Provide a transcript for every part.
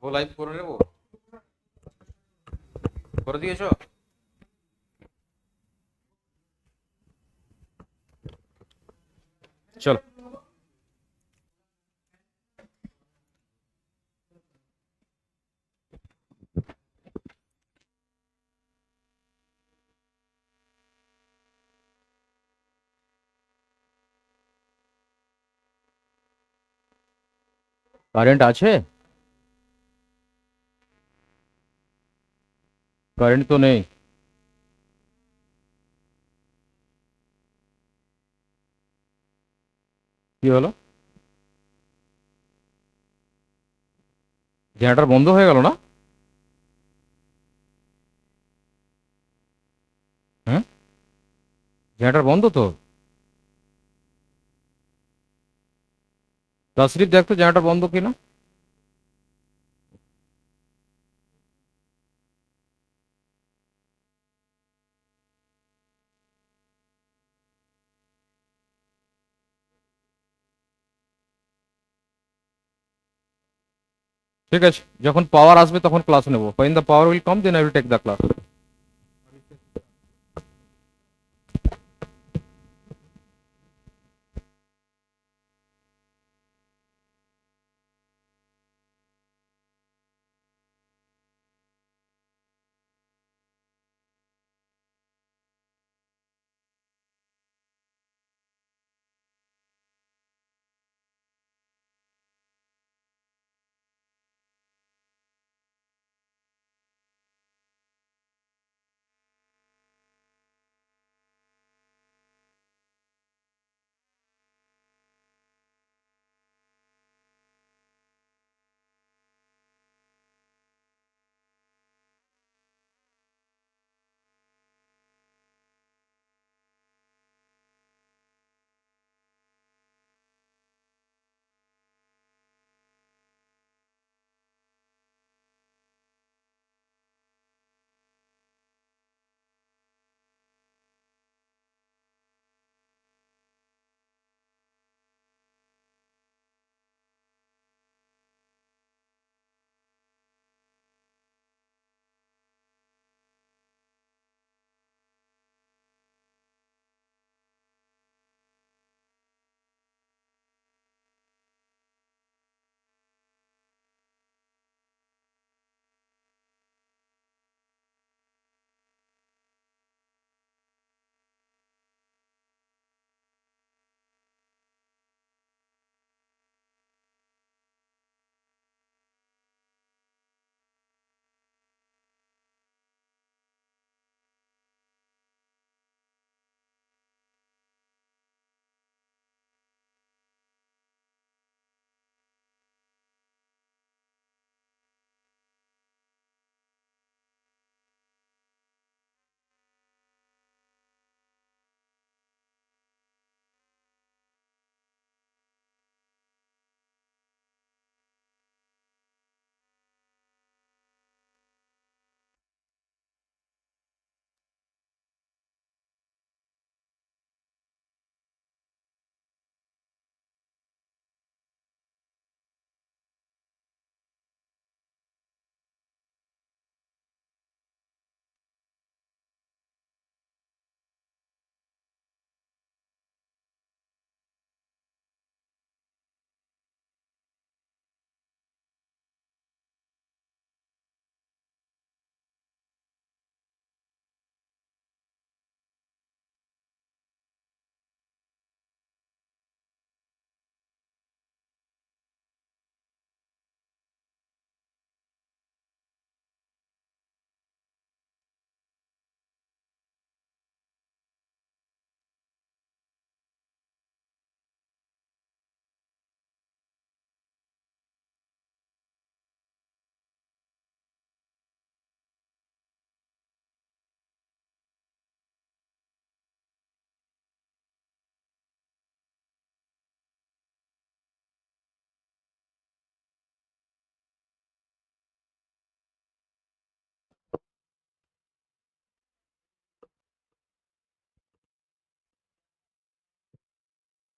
ও live করে নেবো, করে দিয়েছো? চলো। কারেন্ট আছে? কারেন্ট তো নেই। কি হলো? জেনারেটর বন্ধ হয়ে গেল না? হুম। জেনারেটর বন্ধ তো। তাসরিফ দেখ তো জেনারেটর বন্ধ কিনা। ঠিক আছে, যখন পাওয়ার আসবে তখন ক্লাস নেবো। when the power will come then I will take the class.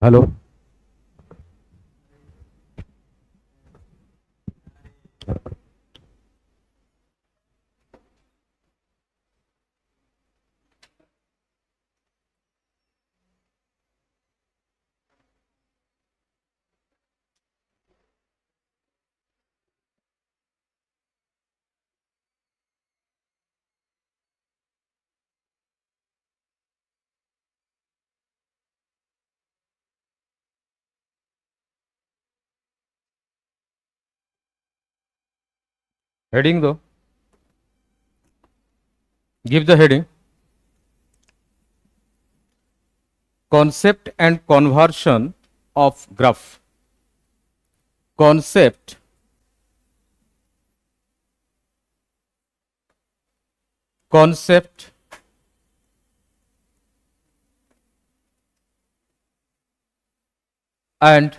Hello. Heading दो, give the heading concept and conversion of graph. Concept and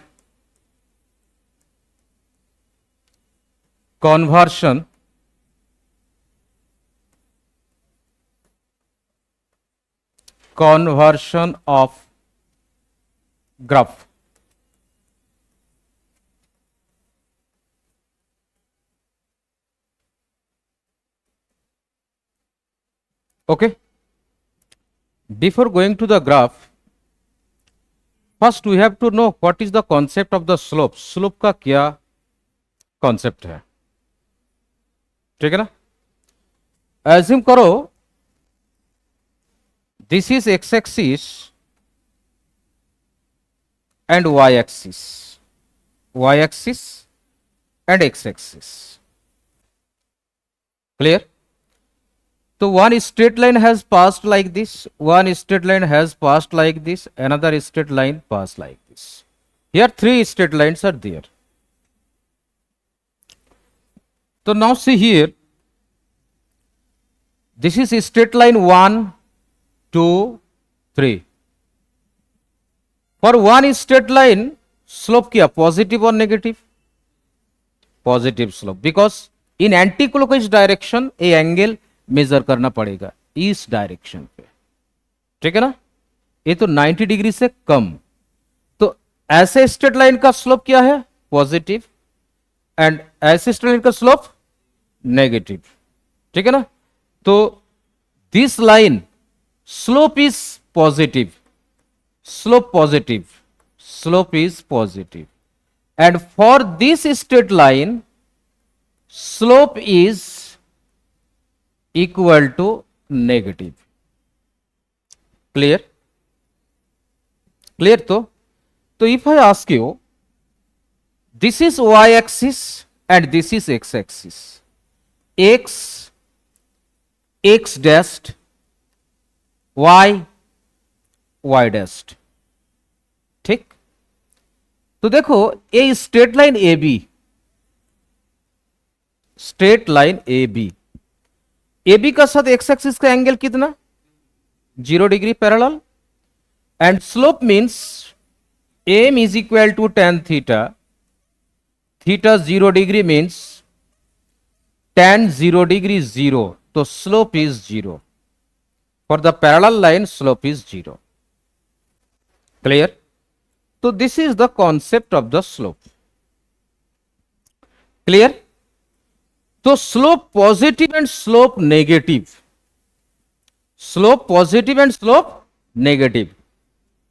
conversion of graph. Okay, before going to the graph, first we have to know what is the concept of the slope. Slope का क्या concept है, ठीक है ना? Assume करो this is x axis and y axis and x axis. Clear? So one straight line has passed like this, one straight line has passed like this, another straight line passed like this. Here three straight lines are there. So now see here, this is straight line 1, 2, 3. For one straight line, slope क्या, positive or negative? Positive slope, because in anti-clockwise direction a angle measure करना पड़ेगा इस direction पे, ठीक है ना? ये तो 90 डिग्री से कम, तो ऐसे स्ट्रेट लाइन का स्लोप क्या है? पॉजिटिव, एंड ऐसे स्ट्रेट लाइन का स्लोप नेगेटिव, ठीक है ना? तो this line slope is positive, slope is positive, and for this straight line slope is equal to negative. Clear? तो if I ask you, this is y axis and this is x axis, x dashed, y dashed, ठीक? तो देखो ये straight line A B का साथ x axis का angle कितना? 0 degree parallel, and slope means M is equal to tan theta, 0 degree means tan 0 degree 0, तो slope is 0. For the parallel line slope is 0. Clear? तो this is the concept of the slope. Clear? तो slope positive and slope negative,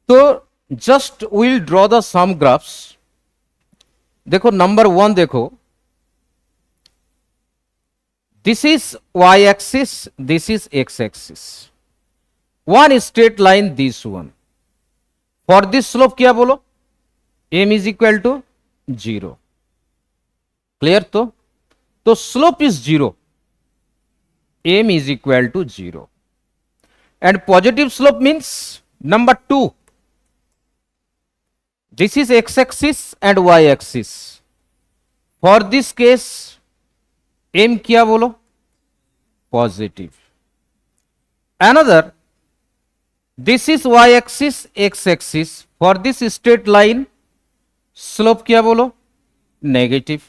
तो just will draw the some graphs. देखो number 1 देखो, this is y axis, this is x axis, one straight line this one. For this slope क्या बोलो? m is equal to 0. Clear? तो slope is 0, m is equal to 0, and positive slope means number 2, this is x axis and y axis. For this case m क्या बोलो? Positive. Another, this is y axis, x axis. For this straight line slope क्या बोलो? Negative.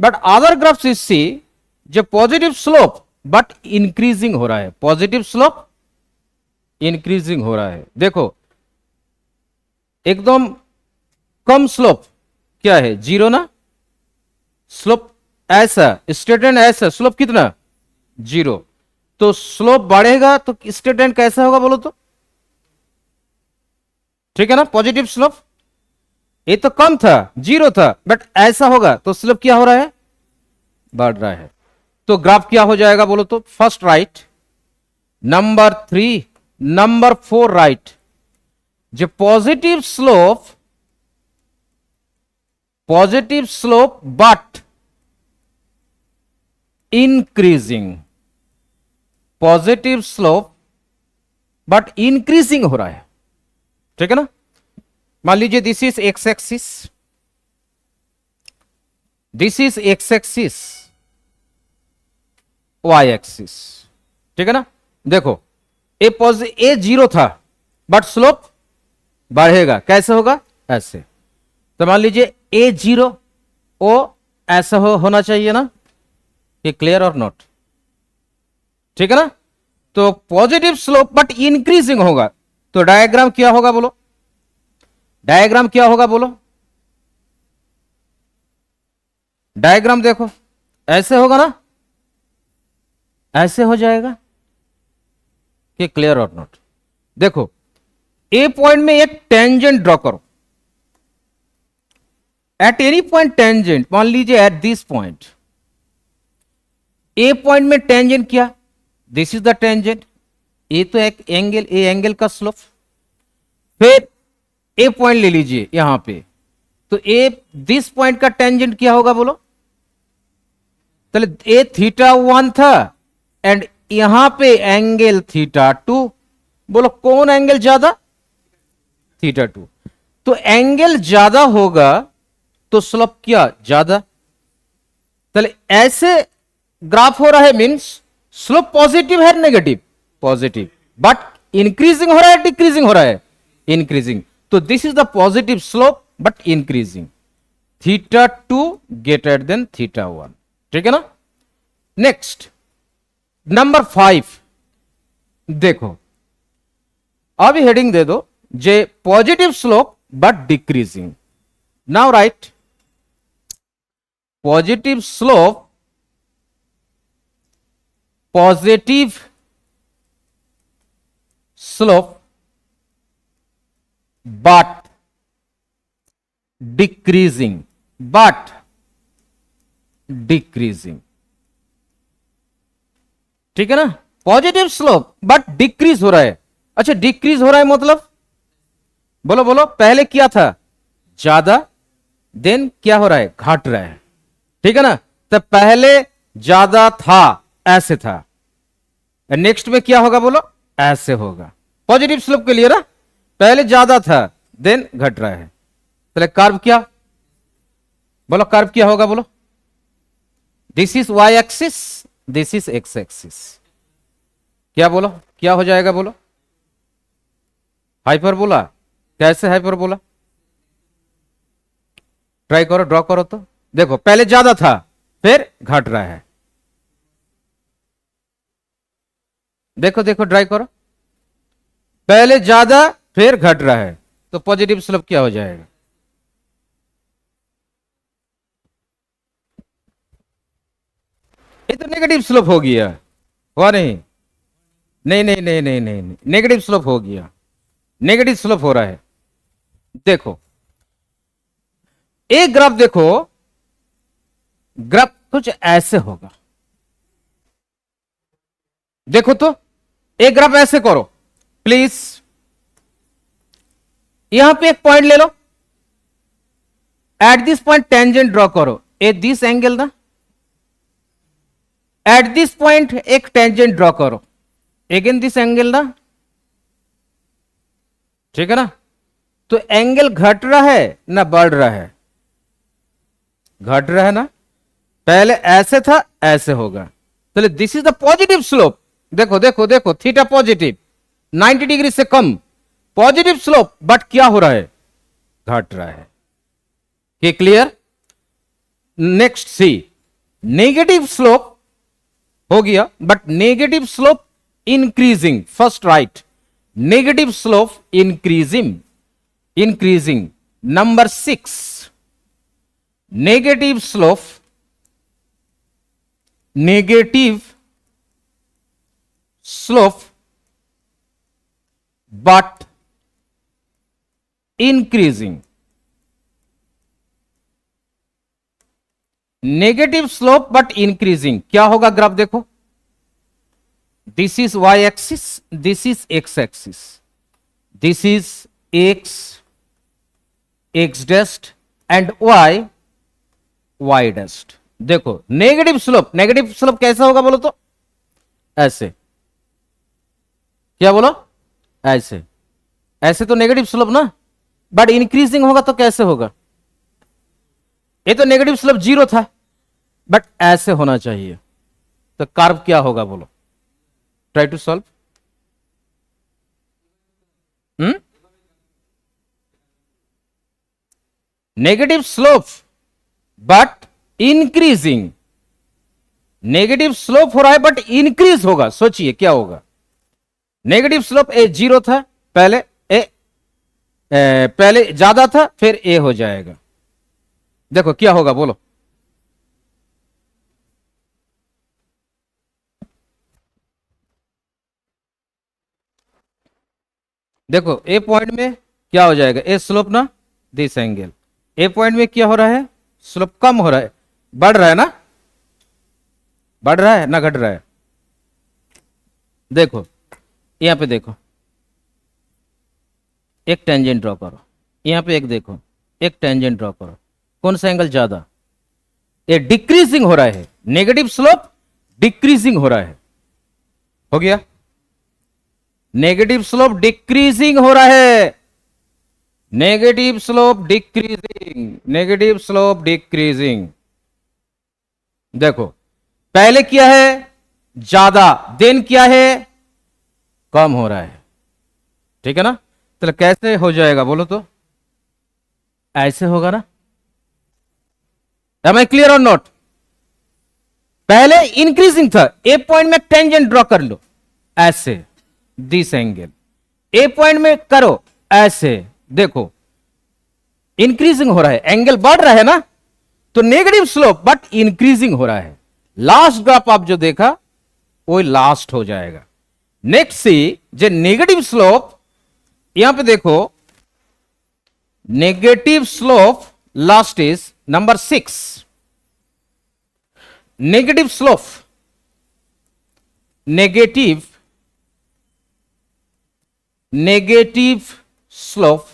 But other graphs is see जो positive slope but increasing हो रहा है, positive slope increasing हो रहा है. देखो एकदम कम स्लोप क्या है? 0 ना? स्लोप ऐसा स्ट्रेट एंड ऐसा स्लोप कितना? 0. तो स्लोप बढ़ेगा तो स्ट्रेट एंड कैसा होगा बोलो तो? ठीक है ना? Positive slope. ये तो कम था, 0 था, बट ऐसा होगा तो स्लोप क्या हो रहा है? बढ़ रहा है. तो ग्राफ क्या हो जाएगा बोलो तो? First right, number 3, number 4 right. जो positive slope but increasing, positive slope but increasing हो रहा है, ठीक है ना। मान लीजिए this is X axis, this is X axis, Y axis, ठीक है ना। देखो ए जीरो था बट स्लोप बढ़ेगा, कैसे होगा, ऐसे। तो मान लीजिए ए जीरो ओ ऐसा होना चाहिए ना, ये क्लियर और नॉट, ठीक है ना। तो पॉजिटिव स्लोप बट इंक्रीजिंग होगा, तो डायग्राम क्या होगा बोलो, डायग्राम क्या होगा बोलो, डायग्राम देखो ऐसे होगा ना, ऐसे हो जाएगा, कि क्लियर और नॉट। देखो ए पॉइंट में एक टेंजेंट ड्रॉ करो, एट एनी पॉइंट टेंजेंट, मान लीजिए eight this point, A point में टेंजेंट क्या, दिस इज द टेंजेंट, ए तो एक एंगल, ए एंगल का स्लोप। फिर ए पॉइंट ले लीजिए यहां पे, तो ए दिस पॉइंट का टेंजेंट क्या होगा बोलो, चले ए थीटा 1 था एंड यहां पे एंगल थीटा 2, बोलो कौन एंगल ज्यादा, थीटा 2। तो एंगल ज्यादा होगा तो स्लोप क्या ज्यादा, चले ऐसे ग्राफ हो रहा है, मींस स्लोप पॉजिटिव है नेगेटिव, पॉजिटिव, बट इंक्रीजिंग हो रहा है डिक्रीजिंग हो रहा है, इंक्रीजिंग। तो this is the positive slope but increasing, theta 2 greater than theta 1, ठीक है ना। नेक्स्ट नंबर 5, देखो अभी हेडिंग दे दो, जे positive slope but decreasing. Now right positive slope, positive slope but decreasing, but decreasing, ठीक है ना। पॉजिटिव स्लोप बट डिक्रीज हो रहा है, अच्छा डिक्रीज हो रहा है मतलब बोलो बोलो, पहले क्या था ज्यादा, देन क्या हो रहा है घट रहा है, ठीक है ना। तो पहले ज्यादा था ऐसे था, नेक्स्ट में क्या होगा बोलो, ऐसे होगा, पॉजिटिव स्लोप के लिए ना, पहले ज्यादा था देन घट रहा है। चले कर्व क्या बोलो, कर्व क्या होगा बोलो, this is Y axis, this is X axis, क्या बोलो क्या हो जाएगा बोलो, हाइपरबोला, कैसे हाइपरबोला, ट्राई करो ड्रॉ करो, तो देखो पहले ज्यादा था फिर घट रहा है, देखो देखो ट्राई करो, पहले ज्यादा फिर घट रहा है, तो पॉजिटिव स्लोप क्या हो जाएगा, ये तो नेगेटिव स्लोप हो गया, हुआ नहीं, नहीं नहीं नहीं नहीं नहीं, नहीं। नेगेटिव स्लोप हो गया, नेगेटिव स्लोप हो रहा है। देखो एक ग्राफ देखो, ग्राफ कुछ ऐसे होगा, देखो तो एक ग्राफ ऐसे करो प्लीज, यहां पे एक पॉइंट ले लो, at this point tangent draw करो, ए दिस एंगल ना, एट दिस पॉइंट एक टेंजेंट ड्रॉ करो, अगेन दिस एंगल ना, ठीक है ना। तो एंगल घट रहा है ना बढ़ रहा है, घट रहा है ना, पहले ऐसे था ऐसे होगा, चलिए this is the positive slope, देखो देखो देखो थीटा पॉजिटिव 90 डिग्री से कम, पॉजिटिव स्लोप, बट क्या हो रहा है घट रहा है, ये clear. Next see negative slope हो गया, but negative slope increasing, first right negative slope increasing, increasing. Number 6 negative slope, negative slope but increasing, negative slope but increasing, क्या होगा ग्राफ देखो, this is Y axis, this is X axis, this is X, X dust and Y, Y dust, देखो negative slope कैसा होगा बोलो तो, ऐसे। क्या बोलो, ऐसे। ऐसे तो नेगेटिव स्लोप ना, बट इंक्रीजिंग होगा तो कैसे होगा? ये तो नेगेटिव स्लोप 0 था, बट ऐसे होना चाहिए। तो कर्व क्या होगा बोलो, try to solve. Negative slope but increasing, negative slope हो रहा है बट इंक्रीज होगा, सोचिए क्या होगा। नेगेटिव स्लोप ए 0 था, पहले पहले ज्यादा था, फिर ए हो जाएगा। देखो क्या होगा बोलो। देखो ए पॉइंट में क्या हो जाएगा, ए स्लोप ना दिस एंगल, ए पॉइंट में क्या हो रहा है, स्लोप कम हो रहा है, बढ़ रहा है ना, बढ़ रहा है ना घट रहा है? देखो यहां पे देखो, एक टेंजेंट ड्रॉ करो, यहां पे एक देखो, एक टेंजेंट ड्रॉ करो, कौन सा एंगल ज्यादा? ये डिक्रीजिंग हो रहा है, नेगेटिव स्लोप डिक्रीजिंग हो रहा है, हो गया। नेगेटिव स्लोप डिक्रीजिंग हो रहा है, negative slope decreasing, negative slope decreasing. देखो पहले क्या है, ज्यादा, देन क्या है, कम हो रहा है, ठीक है ना? तो कैसे हो जाएगा बोलो तो, ऐसे होगा ना। एम आई क्लियर और नॉट? पहले इंक्रीजिंग था, ए पॉइंट में टेंजेंट ड्रॉ कर लो ऐसे, दिस एंगल, ए पॉइंट में करो ऐसे, देखो इंक्रीजिंग हो रहा है, एंगल बढ़ रहा है ना, तो नेगेटिव स्लोप बट इंक्रीजिंग हो रहा है। लास्ट ग्राफ आप जो देखा वो लास्ट हो जाएगा। नेक्स्ट सी जे नेगेटिव स्लोप, यहां पे देखो negative slope last is number 6, negative slope, negative slope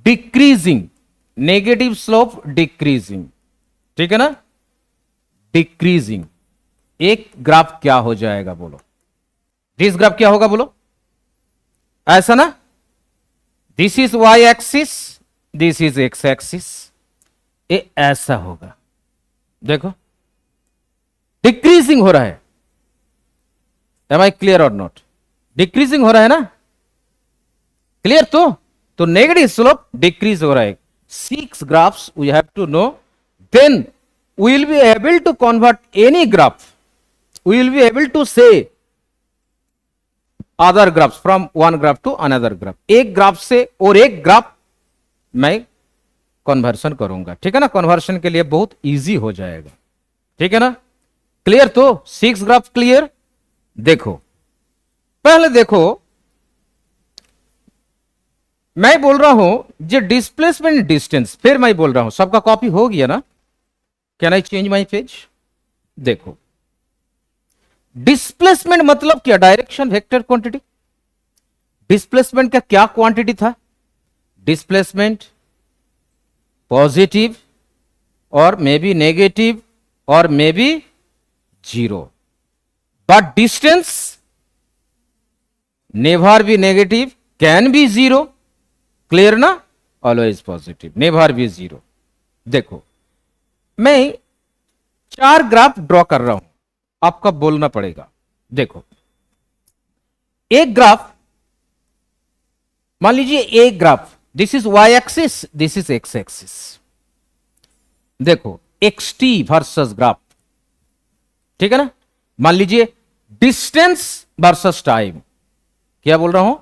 decreasing, negative slope decreasing, ठीक है ना, डिक्रीजिंग। एक ग्राफ क्या हो जाएगा बोलो, दिस ग्राफ क्या होगा बोलो, ऐसा ना, this is Y axis, this is X axis, ये ऐसा होगा। देखो डिक्रीजिंग हो रहा है, एम आई क्लियर और नॉट? डिक्रीजिंग हो रहा है ना, क्लियर? तो नेगेटिव स्लोप डिक्रीज हो रहा है। 6 graphs we have to know, then we will be able to convert any graph, we will be able to say other graphs from one graph to another graph. एक graph से और एक graph मैं conversion करूंगा, ठीक है ना, conversion के लिए बहुत इजी हो जाएगा, ठीक है ना, क्लियर? तो 6 ग्राफ क्लियर। देखो पहले देखो, मैं बोल रहा हूं जो डिस्प्लेसमेंट डिस्टेंस, फिर मैं बोल रहा हूं, सबका कॉपी हो गया ना? Can I change my page? देखो डिस्प्लेसमेंट मतलब क्या, डायरेक्शन वेक्टर क्वांटिटी। डिस्प्लेसमेंट का क्या क्वांटिटी था, डिस्प्लेसमेंट पॉजिटिव और मे बी नेगेटिव और may be 0, but distance never be negative, can be 0, clear ना, ऑलवेज पॉजिटिव, नेवर बी 0। देखो मैं 4 ग्राफ ड्रॉ कर रहा हूं, आपका बोलना पड़ेगा। देखो एक ग्राफ, मान लीजिए एक graph, this is Y axis, this is X axis. देखो एक्स टी वर्सेस ग्राफ, ठीक है ना, मान लीजिए डिस्टेंस वर्सेस टाइम, क्या बोल रहा हूं,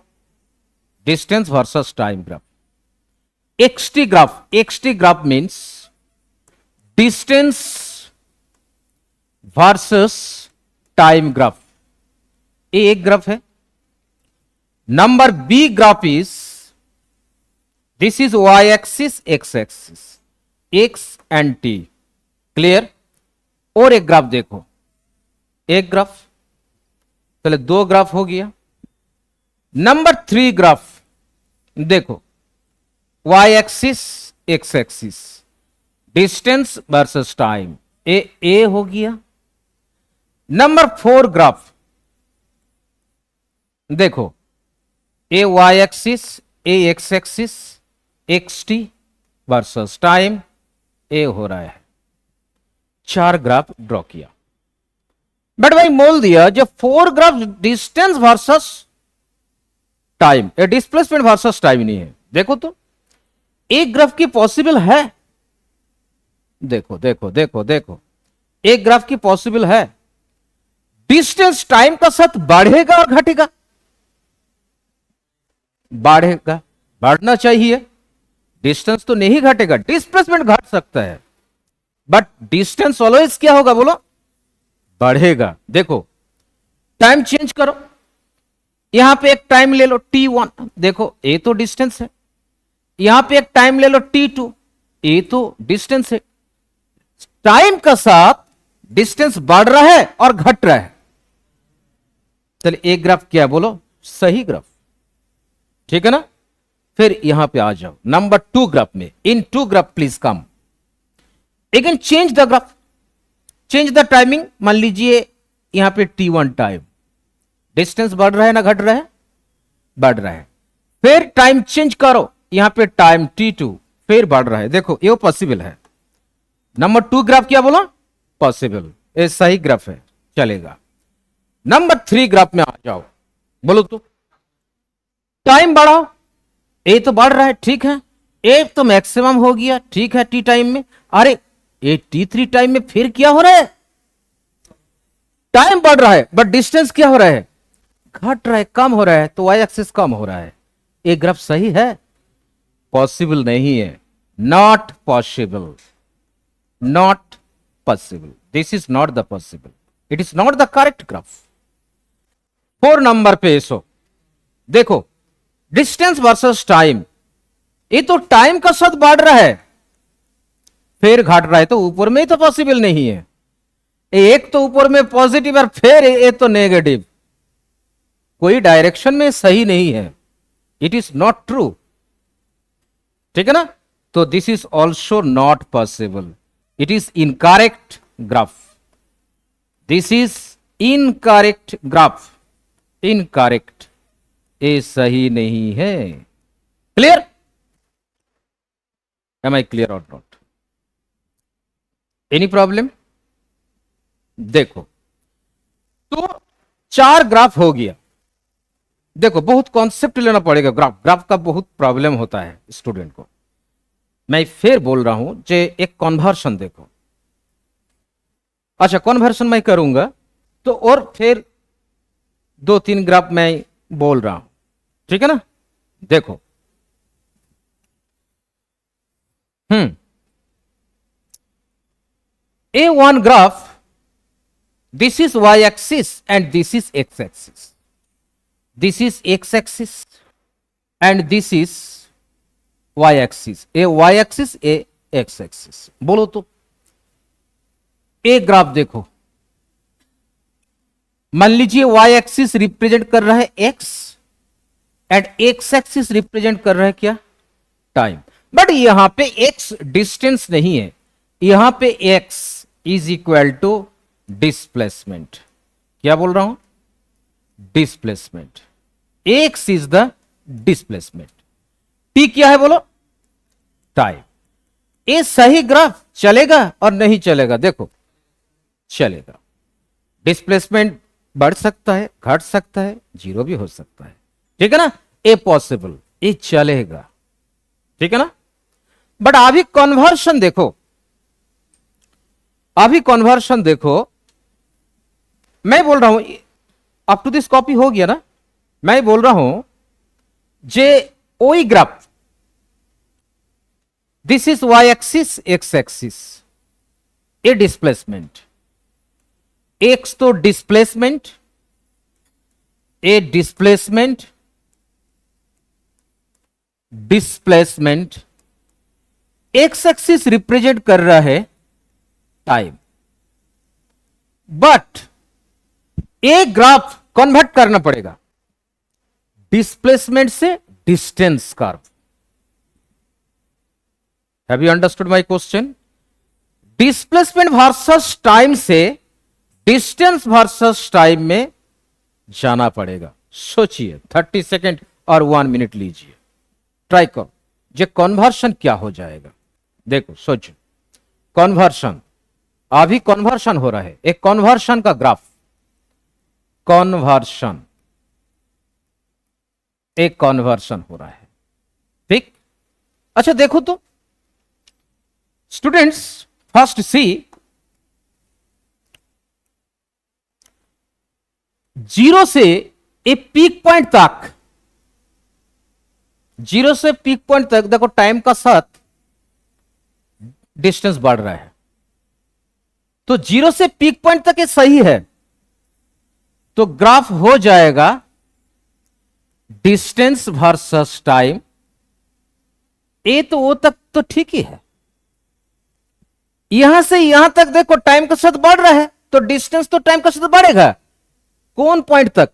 distance versus time graph. X T graph means distance versus time graph, ये एक ग्राफ है। Number B graph is, this is Y axis, x axis, X and T, clear? और एक ग्राफ देखो, एक ग्राफ, चले 2 ग्राफ हो गया। नंबर 3 ग्राफ देखो, Y axis, x axis, distance versus time, ए हो गया। नंबर 4 ग्राफ देखो, ए वाई एक्सिस, ए X axis, X T versus time, ए हो रहा है। 4 ग्राफ ड्रॉ किया, बट भाई बोल दिया जब 4 ग्राफ डिस्टेंस वर्सेस टाइम, ए डिस्प्लेसमेंट वर्सेस टाइम नहीं है। देखो तो एक ग्राफ की पॉसिबल है, देखो देखो देखो देखो, एक ग्राफ की पॉसिबल है, डिस्टेंस टाइम का साथ बढ़ेगा और घटेगा, बढ़ेगा, बढ़ना चाहिए। डिस्टेंस तो नहीं घटेगा, डिस्प्लेसमेंट घट सकता है, बट डिस्टेंस ऑलवेज क्या होगा बोलो, बढ़ेगा। देखो टाइम चेंज करो, यहां पे एक टाइम ले लो t1, देखो ए तो डिस्टेंस है। यहां पे एक टाइम ले लो t2, ए तो डिस्टेंस है। टाइम का साथ डिस्टेंस बढ़ रहा है और घट रहा है। चलिए एक ग्राफ क्या है बोलो, सही ग्राफ, ठीक है ना। फिर यहां पे आ जाओ नंबर 2 ग्राफ में, इन 2 graph please come, again change the graph, change the timing. मान लीजिए यहां पे t1 टाइम, डिस्टेंस बढ़ रहा है ना घट रहा है, बढ़ रहा है। फिर टाइम चेंज करो, यहां पे टाइम t2 फिर बढ़ रहा है। देखो ये पॉसिबल है। नंबर 2 ग्राफ क्या बोला, पॉसिबल, ये सही ग्राफ है, चलेगा। नंबर 3 ग्राफ में आ जाओ, बोलो तो टाइम बढ़ाओ, ए तो बढ़ रहा है, ठीक है, ए तो मैक्सिमम हो गया, ठीक है टी टाइम में। अरे ए t3 टाइम में फिर क्या हो रहा है, टाइम बढ़ रहा है बट डिस्टेंस क्या हो रहा है, घट रहा है, कम हो रहा है, तो वाई एक्सिस कम हो रहा है। ये ग्राफ सही है, पॉसिबल नहीं है, not possible, not possible, this is not the possible, it is not the correct graph. 4 number पे इसो देखो, डिस्टेंस वर्सेस टाइम, ये तो टाइम का साथ बढ़ रहा है फिर घट रहा है, तो ऊपर में ही तो पॉसिबल नहीं है। एक तो ऊपर में पॉजिटिव और फिर ये तो नेगेटिव, कोई डायरेक्शन में सही नहीं है, इट इज नॉट ट्रू, ठीक है ना। तो this is also not possible, it is incorrect graph, this is incorrect graph, incorrect, ये सही नहीं है। क्लियर, एम आई क्लियर और नॉट, एनी प्रॉब्लम। देखो तो 4 ग्राफ हो गया। देखो बहुत कॉन्सेप्ट लेना पड़ेगा, ग्राफ का बहुत प्रॉब्लम होता है स्टूडेंट को। मैं फिर बोल रहा हूं जे एक कन्वर्शन देखो, अच्छा कन्वर्शन मैं करूंगा तो और फिर 2-3 ग्राफ मैं बोल रहा हूं, ठीक है ना। देखो A1 graph, this is y axis and this is x axis, this is x axis and this is y axis, a y axis, a x axis। बोलो तो एक ग्राफ देखो, मान लीजिए y एक्सिस रिप्रेजेंट कर रहा है x and x axis represent कर रहा है क्या, टाइम। बट यहां पे x डिस्टेंस नहीं है, यहां पे x is equal to displacement. क्या बोल रहा हूं, displacement, x is the displacement, t क्या है बोलो, टाइम। ये सही ग्राफ चलेगा और नहीं चलेगा, देखो चलेगा। डिस्प्लेसमेंट बढ़ सकता है, घट सकता है, जीरो भी हो सकता है, ठीक है ना, ए पॉसिबल, ये चलेगा, ठीक है ना। बट अभी कन्वर्शन देखो, अभी कन्वर्शन देखो, मैं बोल रहा हूं अप टू दिस कॉपी हो गया ना, मैं बोल रहा हूं जे ओई graph, this is Y axis, x axis, ए डिस्प्लेसमेंट, एक्स तो डिस्प्लेसमेंट, ए displacement, displacement, X axis represent कर रहा है टाइम। बट एक ग्राफ कन्वर्ट करना पड़ेगा डिस्प्लेसमेंट से distance curve. Have you understood my question. Displacement versus time से डिस्टेंस वर्सेस टाइम में जाना पड़ेगा। सोचिए 30 सेकेंड और 1 मिनट लीजिए, ट्राई करो, ये कन्वर्शन क्या हो जाएगा। देखो सोचो, कन्वर्शन, अभी कन्वर्शन हो रहा है, एक कन्वर्शन का ग्राफ, कन्वर्शन, एक कन्वर्शन हो रहा है, ठीक। अच्छा देखो तो स्टूडेंट्स, फर्स्ट सी, 0 से एक पीक पॉइंट तक, 0 से पीक पॉइंट तक देखो टाइम का साथ डिस्टेंस बढ़ रहा है। तो 0 से पीक पॉइंट तक ये सही है, तो ग्राफ हो जाएगा डिस्टेंस वर्सेस टाइम। ए तो ओ तक तो ठीक ही है, यहां से यहां तक देखो टाइम का साथ बढ़ रहा है, तो डिस्टेंस तो टाइम का साथ बढ़ेगा। कौन पॉइंट तक?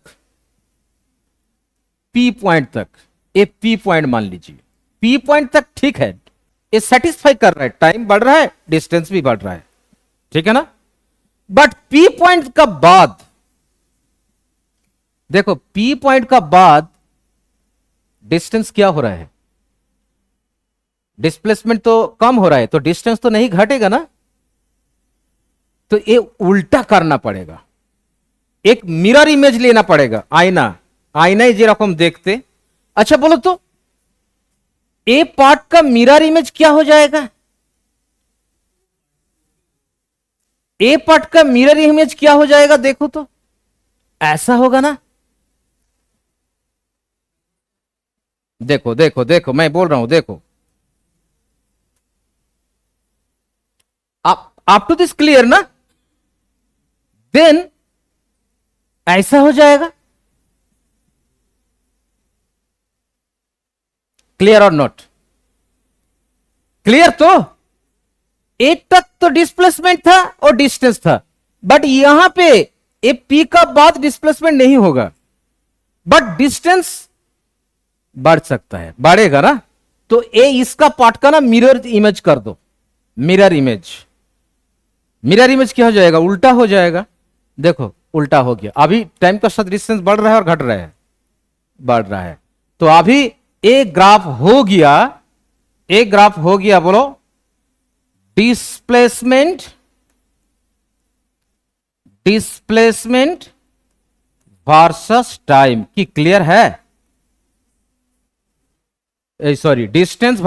पी पॉइंट तक। ए पी पॉइंट मान लीजिए, पी पॉइंट तक ठीक है, ये सेटिस्फाई कर रहा है, टाइम बढ़ रहा है, डिस्टेंस भी बढ़ रहा है, ठीक है ना। बट पी पॉइंट का बाद देखो, पी पॉइंट का बाद डिस्टेंस क्या हो रहा है? डिस्प्लेसमेंट तो कम हो रहा है, तो डिस्टेंस तो नहीं घटेगा ना। तो ये उल्टा करना पड़ेगा, एक मिरर इमेज लेना पड़ेगा, आईना, आईना जे रकम देखते। अच्छा बोलो तो ए पार्ट का मिरर इमेज क्या हो जाएगा? ए पार्ट का मिरर इमेज क्या हो जाएगा? देखो तो ऐसा होगा ना। देखो देखो देखो, मैं बोल रहा हूं, देखो, आप टू दिस क्लियर ना? देन ऐसा हो जाएगा, क्लियर और नॉट क्लियर? तो एक तक तो डिस्प्लेसमेंट था और डिस्टेंस था, बट यहां पे ए पी का बाद डिस्प्लेसमेंट नहीं होगा, बट डिस्टेंस बढ़ सकता है, बढ़ेगा ना। तो ए इसका पार्ट का ना मिरर इमेज कर दो, मिरर इमेज। मिरर इमेज क्या हो जाएगा? उल्टा हो जाएगा। देखो उल्टा हो गया, अभी टाइम का साथ डिस्टेंस बढ़ रहा है और घट रहा है, बढ़ रहा है। तो अभी एक ग्राफ हो गया, एक ग्राफ हो गया, बोलो, डिस्प्लेसमेंट, डिस्प्लेसमेंट वर्सेस टाइम की, क्लियर है? Sorry, distance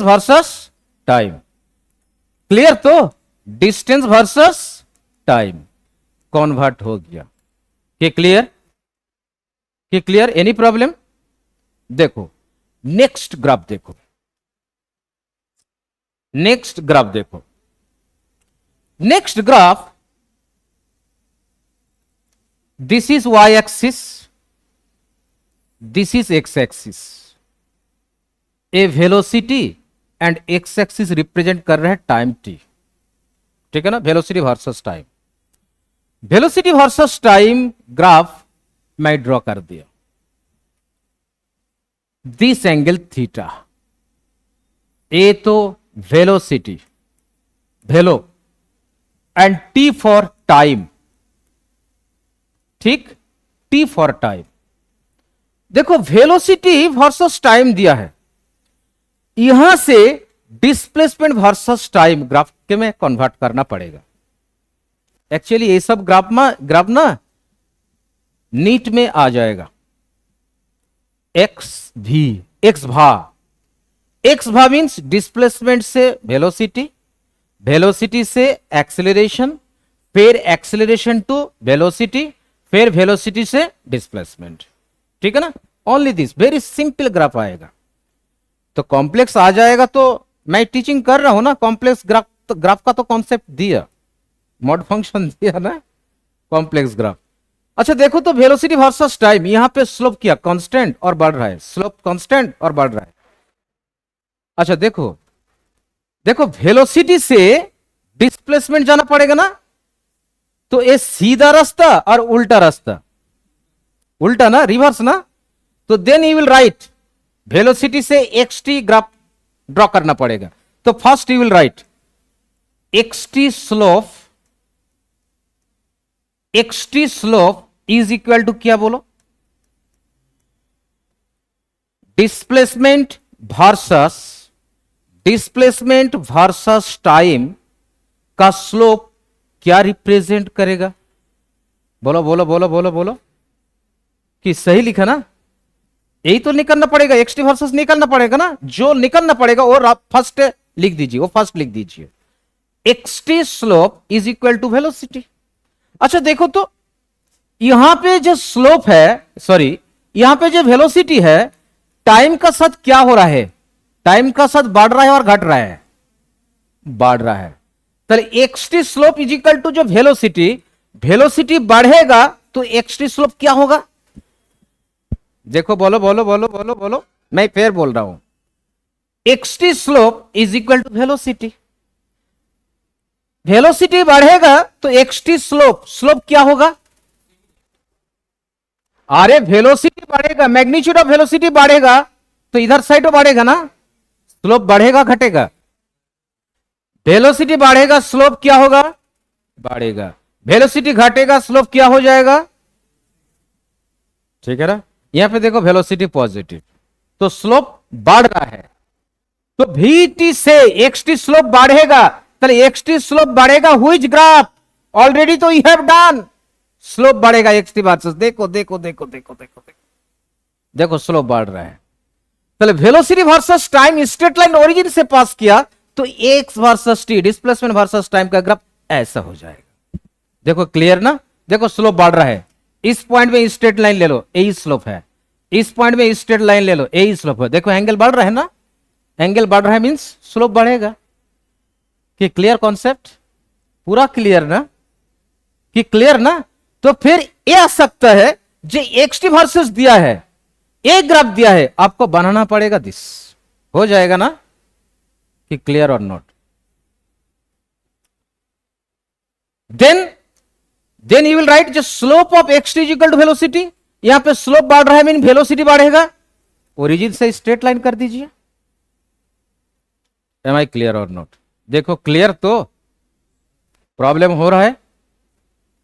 versus time, clear? तो डिस्टेंस वर्सेस टाइम कन्वर्ट हो गया, कि क्लियर? कि क्लियर? Any problem? देखो नेक्स्ट ग्राफ देखो, नेक्स्ट ग्राफ देखो, next graph, this is Y axis, this is X axis, A velocity and X axis represent कर रहे हैं टाइम टी, ठीक है ना। Velocity versus time, velocity versus time graph मैं ड्रॉ कर दिया, दिस एंगल थीटा, ए तो वेलोसिटी, वेलो, एंड टी फॉर टाइम, ठीक, टी फॉर टाइम। देखो वेलोसिटी वर्सेस टाइम दिया है, यहां से डिस्प्लेसमेंट वर्सेस टाइम ग्राफ के में कन्वर्ट करना पड़ेगा। एक्चुअली ये सब ग्राफ ना नीट में आ जाएगा, एक्स भी, एक्स भा, एक्स भा मीन्स डिस्प्लेसमेंट से वेलोसिटी, वेलोसिटी से एक्सेलरेशन, फिर एक्सेलरेशन टू वेलोसिटी, फिर वेलोसिटी से डिस्प्लेसमेंट, ठीक है ना। Only this, very simple graph आएगा। तो कॉम्प्लेक्स आ जाएगा तो मैं टीचिंग कर रहा हूं ना, कॉम्प्लेक्स ग्राफ, तो ग्राफ का तो कॉन्सेप्ट दिया, मॉड फंक्शन दिया ना, कॉम्प्लेक्स ग्राफ। अच्छा देखो तो वेलोसिटी वर्सेस टाइम, यहां पे स्लोप क्या कांस्टेंट और बढ़ रहा है, स्लोप कांस्टेंट और बढ़ रहा है। अच्छा देखो, देखो वेलोसिटी से डिस्प्लेसमेंट जाना पड़ेगा ना, तो ये सीधा रास्ता और उल्टा रास्ता, उल्टा ना, रिवर्स ना। तो then you will write velocity से एक्स टी ग्राफ ड्रॉ करना पड़ेगा। तो first you will write X T slope is equal to क्या बोलो, डिस्प्लेसमेंट वर्सस टाइम का स्लोप क्या रिप्रेजेंट करेगा? बोलो बोलो बोलो बोलो बोलो, कि सही लिखा ना? यही तो निकलना पड़ेगा, एक्सटी वर्सेस निकलना पड़ेगा ना, जो निकलना पड़ेगा और आप फर्स्ट लिख दीजिए, वो फर्स्ट लिख दीजिए। X T slope is equal to velocity. अच्छा देखो तो यहां पे जो स्लोप है, सॉरी यहां पे जो वेलोसिटी है, टाइम का साथ क्या हो रहा है? टाइम का साथ बढ़ रहा है और घट रहा है? बढ़ रहा है। तो X T slope is equal to जो वेलोसिटी, वेलोसिटी बढ़ेगा तो एक्सटी स्लोप क्या होगा? देखो बोलो बोलो बोलो बोलो बोलो, मैं फिर बोल रहा हूं, X T slope is equal to velocity. Velocity बढ़ेगा तो एक्सटी स्लोप, स्लोप क्या होगा? अरे वेलोसिटी बढ़ेगा, मैग्नीट्यूड ऑफ वेलोसिटी बढ़ेगा तो इधर साइड तो बढ़ेगा ना, स्लोप बढ़ेगा घटेगा? वेलोसिटी बढ़ेगा, स्लोप क्या होगा? बढ़ेगा। वेलोसिटी घटेगा, स्लोप क्या हो जाएगा? ठीक है ना? यहां पे देखो वेलोसिटी पॉजिटिव, तो स्लोप बढ़ रहा है, तो वीटी से एक्सटी स्लोप बढ़ेगा, तो एक्सटी स्लोप बढ़ेगा व्हिच ग्राफ? ऑलरेडी तो यू हैव डन, स्लोप बढ़ेगा एक्सटी वर्सेस, देखो देखो देखो देखो देखो देखो देखो स्लोप बढ़ रहा है। तो velocity versus time straight line origin से पास किया तो x versus T, displacement versus time का ग्राफ ऐसा हो जाएगा। देखो क्लियर ना? देखो स्लोप बढ़ रहा है, इस पॉइंट में स्ट्रेट लाइन ले लो, यही स्लोप है, इस पॉइंट में स्ट्रेट लाइन ले लो, यही स्लोप है। देखो एंगल बढ़ रहा है ना, एंगल बढ़ रहा है मींस स्लोप बढ़ेगा। कि क्लियर कॉन्सेप्ट? पूरा क्लियर ना? कि क्लियर ना? तो फिर ये आ सकता है जो एक्सटी वर्सेस दिया है, एक ग्राफ दिया है, आपको बनाना पड़ेगा दिस, हो जाएगा ना? कि क्लियर और not? Then you will write जो slope of XT is equal to velocity. यहां पे स्लोप बढ़ रहा है मीन वेलोसिटी बढ़ेगा, ओरिजिन से स्ट्रेट लाइन कर दीजिए। एम आई क्लियर और नॉट? देखो क्लियर तो? प्रॉब्लम हो रहा है?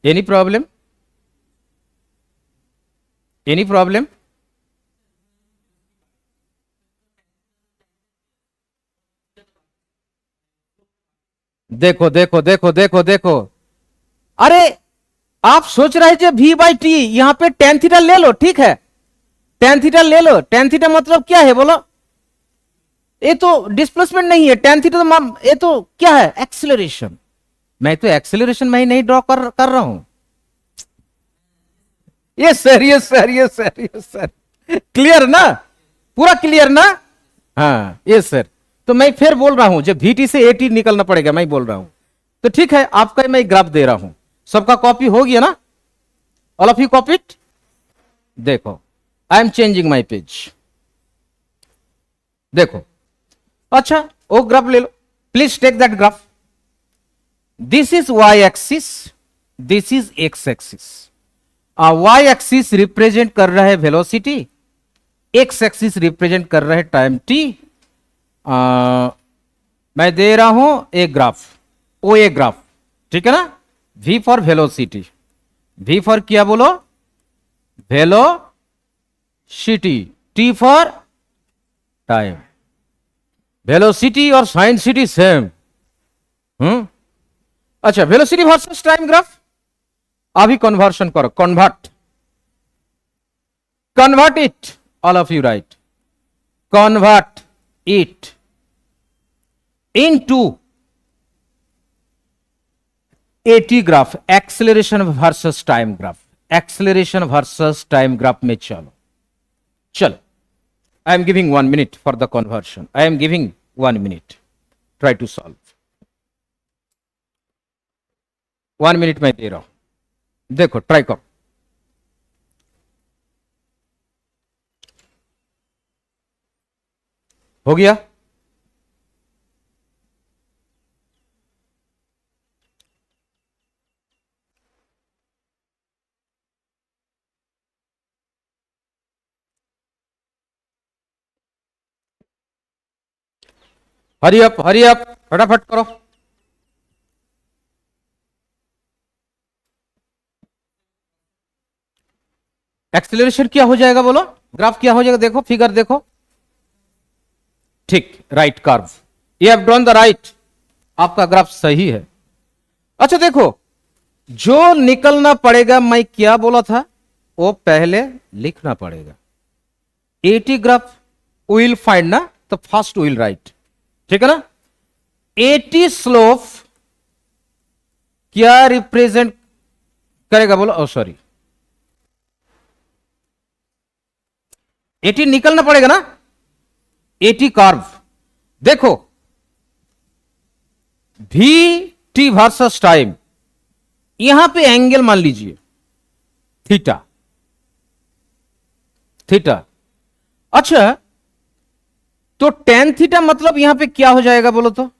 Any problem? Any problem? देखो देखो देखो देखो देखो, अरे आप सोच रहे थे वी बाई टी, यहां पे टेन थीटा ले लो, ठीक है, टेन थीटा ले लो। टेन थीटा मतलब क्या है बोलो? ये तो डिस्प्लेसमेंट नहीं है, टेन थीटा तो ये तो क्या है? एक्सेलरेशन। मैं तो एक्सेलरेशन में ही नहीं ड्रॉ कर रहा हूं। ये सर, ये सर, ये सर, ये सर, क्लियर ना? पूरा क्लियर ना? हाँ ये सर। तो मैं फिर बोल रहा हूं, जब VT से AT निकलना पड़ेगा, मैं बोल रहा हूं। तो ठीक है, आपका मैं ग्राफ दे रहा हूं, सबका कॉपी हो गया ना? All of you copy it. देखो I am changing my page, देखो। अच्छा वो ग्राफ ले लो, please take that graph. This is Y axis, this is X axis. Y axis represent कर रहा है वेलोसिटी, X एक्सिस रिप्रेजेंट कर रहा है टाइम t। मैं दे रहा हूं एक ग्राफ, ओ ए ग्राफ, ठीक है ना? V for velocity, V for क्या बोलो? Velocity, T for time. Velocity और साइन सिटी सेम। अच्छा वेलोसिटी वर्सेस टाइम ग्राफ, अभी कन्वर्शन करो, convert it, all of you right, convert it into AT graph, acceleration versus time graph. Acceleration versus time graph में चलो, चलो। I am giving 1 minute for the conversion. I am giving 1 minute. Try to solve. 1 minute मैं दे रहा हूं, देखो try करो। हो गया? हरी अप, फटाफट करो। एक्सेलरेशन क्या हो जाएगा बोलो, ग्राफ क्या हो जाएगा, देखो फिगर देखो। ठीक, right curve, you have drawn the right, आपका ग्राफ सही है। अच्छा देखो, जो निकलना पड़ेगा, मैं क्या बोला था, वो पहले लिखना पड़ेगा। 80 ग्राफ विल फाइंड ना, तो फर्स्ट विल राइट, ठीक है ना। 80 स्लोप क्या रिप्रेजेंट करेगा बोलो, ओ सॉरी, 80 निकलना पड़ेगा ना, 80 कर्व। देखो वी टी वर्सेस टाइम, यहां पे एंगल मान लीजिए थीटा, थीटा। अच्छा, तो टेन थीटा मतलब यहां पे क्या हो जाएगा बोलो तो,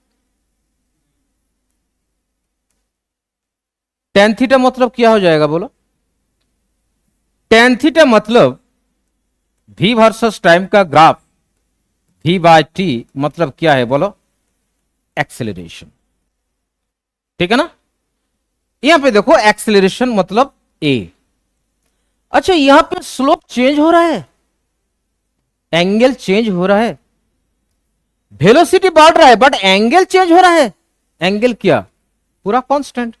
टेन थीटा मतलब क्या हो जाएगा बोलो, टेन थीटा मतलब वी वर्सेस टाइम का ग्राफ, वी बाय टी मतलब क्या है बोलो, एक्सेलरेशन, ठीक है ना। यहां पे देखो एक्सेलरेशन मतलब ए। अच्छा, यहां पे स्लोप चेंज हो रहा है, एंगल चेंज हो रहा है, वेलोसिटी बढ़ रहा है बट एंगल चेंज हो रहा है। एंगल क्या, पूरा कांस्टेंट,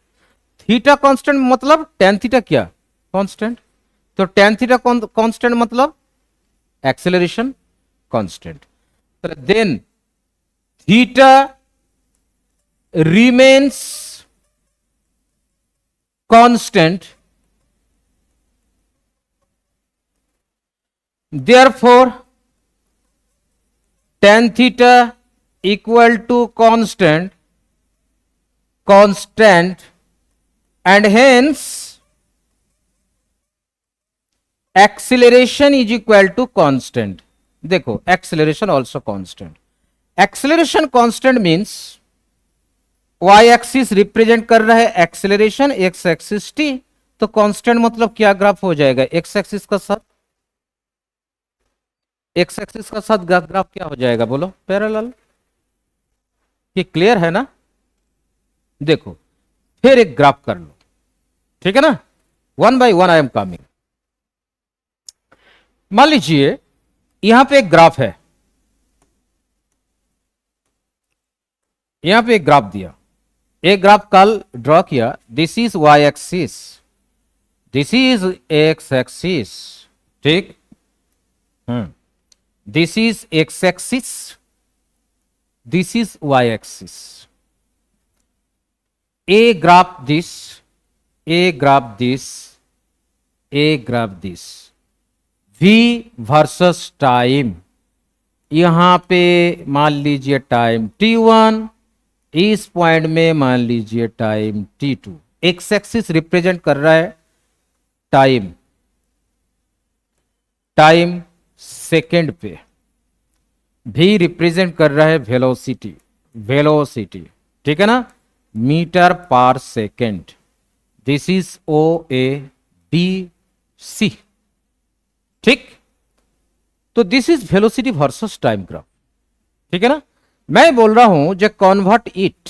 थीटा कांस्टेंट मतलब टेन थीटा क्या कांस्टेंट, तो टेन थीटा कांस्टेंट मतलब acceleration constant. Then theta remains constant, therefore tan theta equal to constant, and hence acceleration is equal to constant। देखो acceleration also constant, acceleration constant means y axis represent कर रहा है acceleration, x axis t, तो constant मतलब क्या graph हो जाएगा, x axis का साथ, एक्स एक्सिस का साथ ग्राफ क्या हो जाएगा बोलो, पैरेलल। ये क्लियर है ना। देखो फिर एक ग्राफ कर लो, ठीक है ना, one by one I am coming. मान लीजिए यहां पे एक ग्राफ है, यहां पे एक ग्राफ दिया, एक ग्राफ कल ड्रॉ किया, this is Y axis, this is X axis, ठीक, this is X axis, this is Y axis. A graph this, A graph this, A graph this, V versus time, यहां पे मान लीजिए time T1, इस point में मान लीजिए time T2। X axis represent कर रहा है टाइम, टाइम सेकेंड पे, भी रिप्रेजेंट कर रहा है वेलोसिटी, वेलोसिटी, ठीक है ना, मीटर पर second. This is O A B C, ठीक। तो this is velocity versus time graph, ठीक है ना। मैं बोल रहा हूं जो convert it,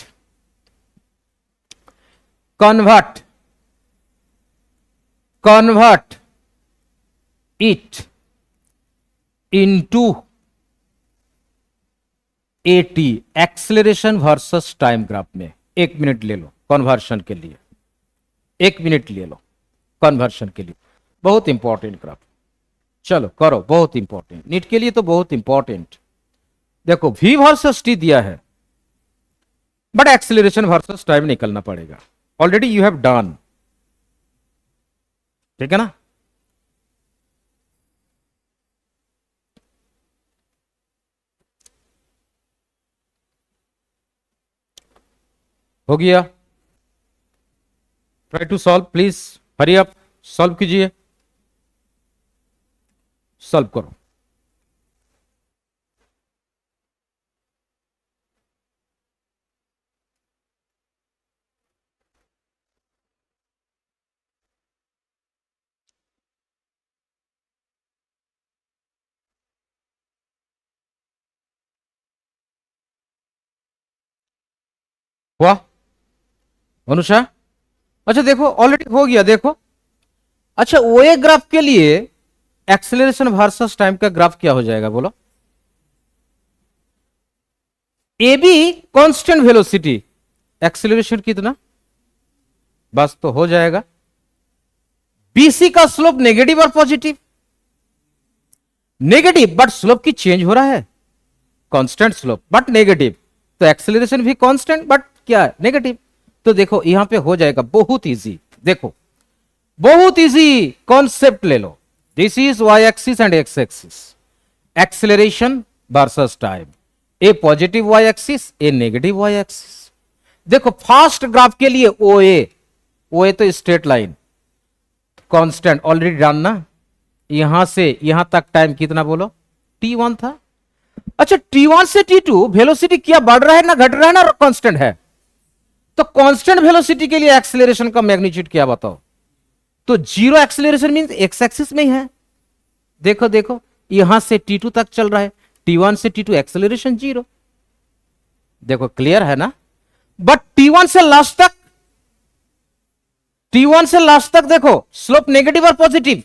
convert, convert it into A T, acceleration versus time graph में। एक मिनट ले लो कन्वर्शन के लिए, एक मिनट ले लो कन्वर्शन के लिए, बहुत इंपॉर्टेंट ग्राफ, चलो करो, बहुत इंपॉर्टेंट, नीट के लिए तो बहुत इंपॉर्टेंट। देखो v वर्सेस t दिया है, बट एक्सेलरेशन वर्सेस टाइम निकलना पड़ेगा, ऑलरेडी यू हैव डन, ठीक है ना। हो गया, try to solve please, hurry up, solve कीजिए, सॉल्व करो। हुआ अनुषा? अच्छा देखो ऑलरेडी हो गया, देखो। अच्छा ओए ग्राफ के लिए एक्सेलरेशन वर्सेस टाइम का ग्राफ क्या हो जाएगा बोलो? A be constant velocity, acceleration कितना, बस तो हो जाएगा। बीसी का स्लोप नेगेटिव और पॉजिटिव, नेगेटिव बट स्लोप की चेंज हो रहा है, कांस्टेंट स्लोप बट नेगेटिव, तो एक्सेलरेशन भी कांस्टेंट बट क्या है, नेगेटिव। तो देखो यहां पे हो जाएगा बहुत इजी, देखो बहुत इजी कॉन्सेप्ट ले लो। This is Y axis and X axis, acceleration versus time, ए पॉजिटिव वाई एक्सिस ए नेगेटिव वाई एक्सिस। देखो फास्ट ग्राफ के लिए ओ ए तो स्ट्रेट लाइन कांस्टेंट ऑलरेडी जानना, यहां से यहां तक टाइम कितना बोलो, t1 था। अच्छा t1 से t2 वेलोसिटी क्या बढ़ रहा है ना घट रहा है ना कांस्टेंट है, तो कांस्टेंट वेलोसिटी के लिए एक्सेलरेशन का मैग्नीट्यूड क्या बताओ? तो zero acceleration means x axis में ही है। देखो देखो यहां से t2 तक चल रहा है, t1 से t2 एक्सेलरेशन जीरो। देखो क्लियर है ना? बट t1 से लास्ट तक, t1 से लास्ट तक देखो स्लोप नेगेटिव और पॉजिटिव,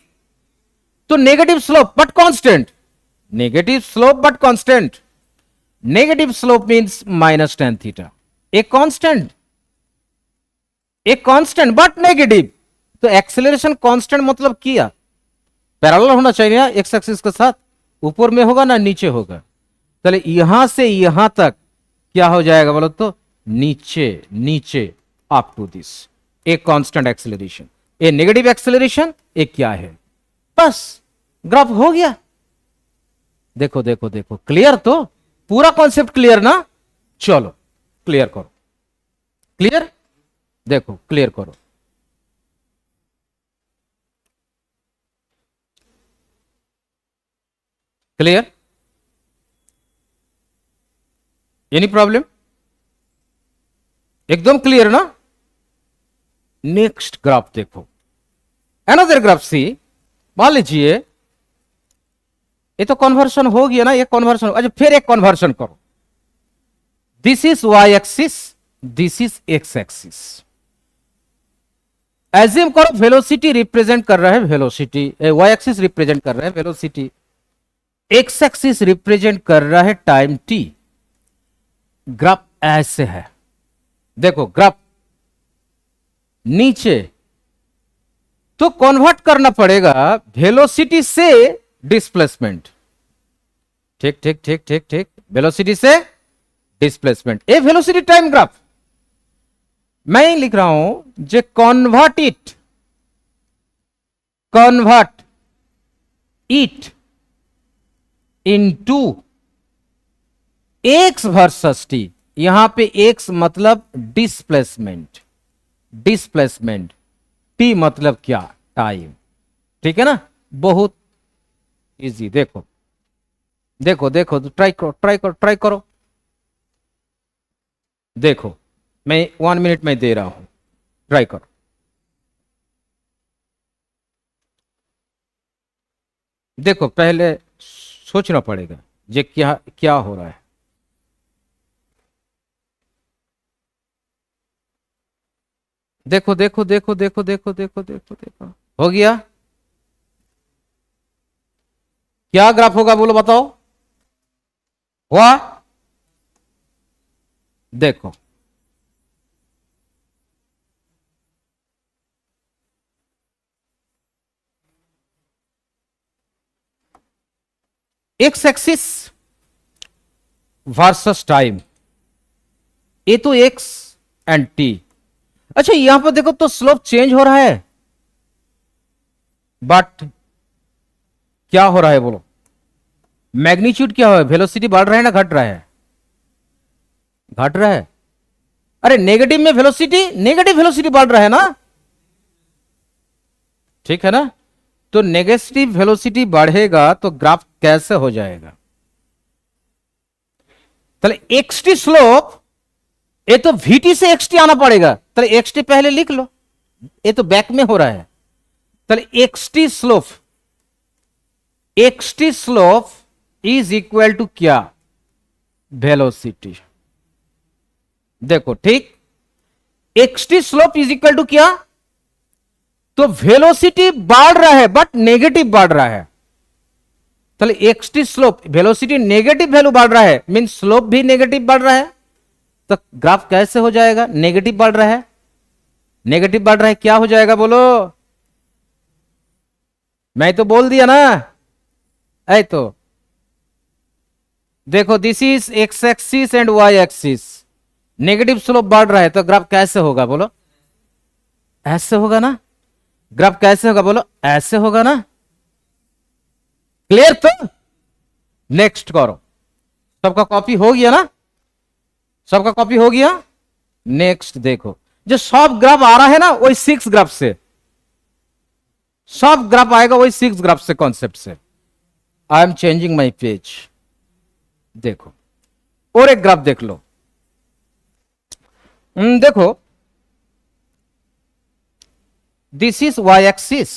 तो negative slope but constant, negative slope but constant, negative slope means minus tan theta, एक कांस्टेंट, एक कांस्टेंट बट नेगेटिव। तो एक्सेलरेशन कांस्टेंट मतलब किया पैरेलल होना चाहिए ना एक्स एक्सिस के साथ, ऊपर में होगा ना नीचे होगा। चलिए यहां से यहां तक क्या हो जाएगा बोलो तो, नीचे नीचे अप टू दिस, एक कांस्टेंट एक्सेलरेशन, ए नेगेटिव एक्सेलरेशन, एक क्या है, बस ग्राफ हो गया। देखो देखो देखो क्लियर, तो पूरा कॉन्सेप्ट क्लियर ना? चलो क्लियर करो, क्लियर, देखो क्लियर करो। क्लियर? Any problem? एकदम क्लियर ना? नेक्स्ट ग्राफ देखो, अनदर ग्राफ सी, मान लीजिए ये तो कन्वर्शन हो गया ना, ये कन्वर्शन, अच्छा फिर एक कन्वर्शन करो, this is Y axis, this is X axis. Assume करो वेलोसिटी रिप्रेजेंट कर रहा है वेलोसिटी, वाई एक्सिस रिप्रेजेंट कर रहा है वेलोसिटी, एक्स एक्सिस रिप्रेजेंट कर रहा है टाइम टी। ग्राफ ऐसे है, देखो ग्राफ नीचे, तो कन्वर्ट करना पड़ेगा वेलोसिटी से डिस्प्लेसमेंट, ठीक ठीक ठीक ठीक ठीक, वेलोसिटी से डिस्प्लेसमेंट, ए वेलोसिटी टाइम ग्राफ। मैं लिख रहा हूं जे convert it into X versus T, यहां पे एक्स मतलब डिस्प्लेसमेंट, डिस्प्लेसमेंट, टी मतलब क्या, टाइम, ठीक है ना? बहुत इजी, देखो देखो देखो, ट्राई करो ट्राई करो ट्राई करो, देखो मैं 1 मिनट में दे रहा हूं, ट्राई करो। देखो पहले सोचना पड़ेगा ये क्या क्या हो रहा है। देखो देखो देखो देखो देखो देखो देखो देखो, हो गया? क्या ग्राफ होगा बोलो, बताओ? हुआ? देखो एक्स एक्सिस वर्सेस टाइम, ये तो एक्स एंड टी। अच्छा यहां पर देखो तो स्लोप चेंज हो रहा है, बट क्या हो रहा है बोलो, मैग्नीट्यूड क्या हो रहा है, वेलोसिटी बढ़ रहा है ना घट रहा है, घट रहा है। अरे नेगेटिव में वेलोसिटी, नेगेटिव वेलोसिटी बढ़ रहा है ना, ठीक है ना? तो नेगेटिव वेलोसिटी बढ़ेगा तो ग्राफ कैसे हो जाएगा? चले एक्सटी स्लोप, ये तो वीटी से एक्सटी आना पड़ेगा, चले एक्सटी पहले लिख लो, ये तो बैक में हो रहा है। चले X T slope is equal to क्या, वेलोसिटी। देखो ठीक, X T slope is equal to क्या? तो वेलोसिटी बढ़ रहा है बट नेगेटिव बढ़ रहा है, तो X T slope velocity negative value बढ़ रहा है, मीन स्लोप भी नेगेटिव बढ़ रहा है, तो ग्राफ कैसे हो जाएगा? नेगेटिव बढ़ रहा है, नेगेटिव बढ़ रहा है, क्या हो जाएगा बोलो? मैं तो बोल दिया ना। ऐ तो देखो, this is X axis and Y axis, negative slope बढ़ रहा है, तो ग्राफ कैसे होगा बोलो? ऐसे होगा ना। ग्राफ कैसे होगा बोलो? ऐसे होगा ना। क्लियर? तो नेक्स्ट करो। सबका कॉपी हो गया ना? सबका कॉपी हो गया। नेक्स्ट देखो, जो सब ग्राफ आ रहा है ना वही 6 ग्राफ से, सब ग्राफ आएगा वही 6 ग्राफ से, कॉन्सेप्ट से। I am changing my page. देखो और एक ग्राफ देख लो। देखो, this is Y axis,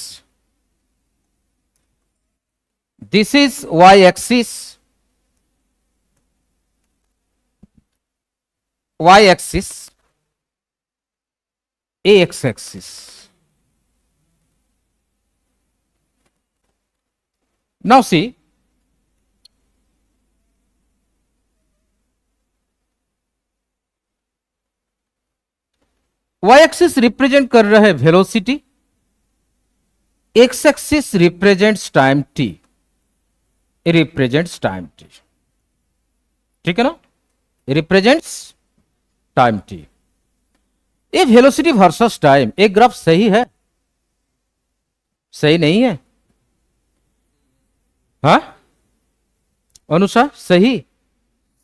this is Y axis, Y axis, A X axis. Now see, Y axis represent कर रहा है velocity, X axis represents time T, represents time T, ठीक है ना? Represents time T. ये वेलोसिटी वर्सेस टाइम, एक graph सही है? सही नहीं है? हाँ अनुसार सही?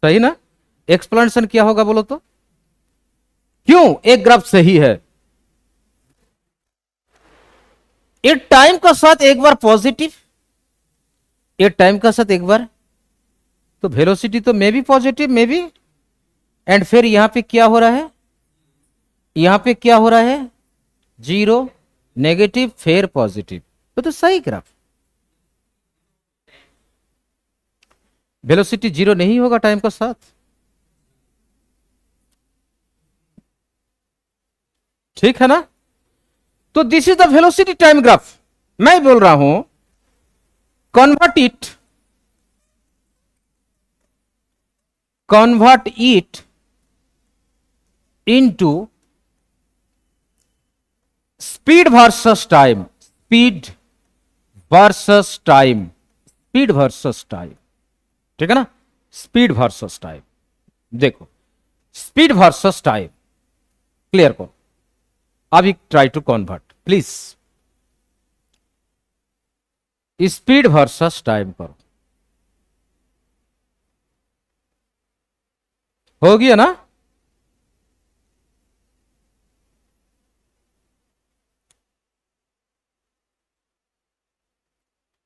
सही ना? एक्सप्लेनेशन क्या होगा बोलो तो? क्यों एक ग्राफ सही है? ये टाइम का साथ एक बार पॉजिटिव, ये टाइम का साथ एक बार, तो वेलोसिटी तो मे भी पॉजिटिव, मे भी, एंड फिर यहां पे क्या हो रहा है? यहां पे क्या हो रहा है? 0 नेगेटिव फिर पॉजिटिव, तो सही ग्राफ। वेलोसिटी 0 नहीं होगा टाइम का साथ, ठीक है ना? तो this is the velocity time graph. मैं बोल रहा हूं convert it into speed versus time, speed versus time, speed versus time, ठीक है ना? Speed versus time. देखो, स्पीड वर्सेस टाइम क्लियर करो। अभी try to convert please, speed versus time करो। हो गया ना?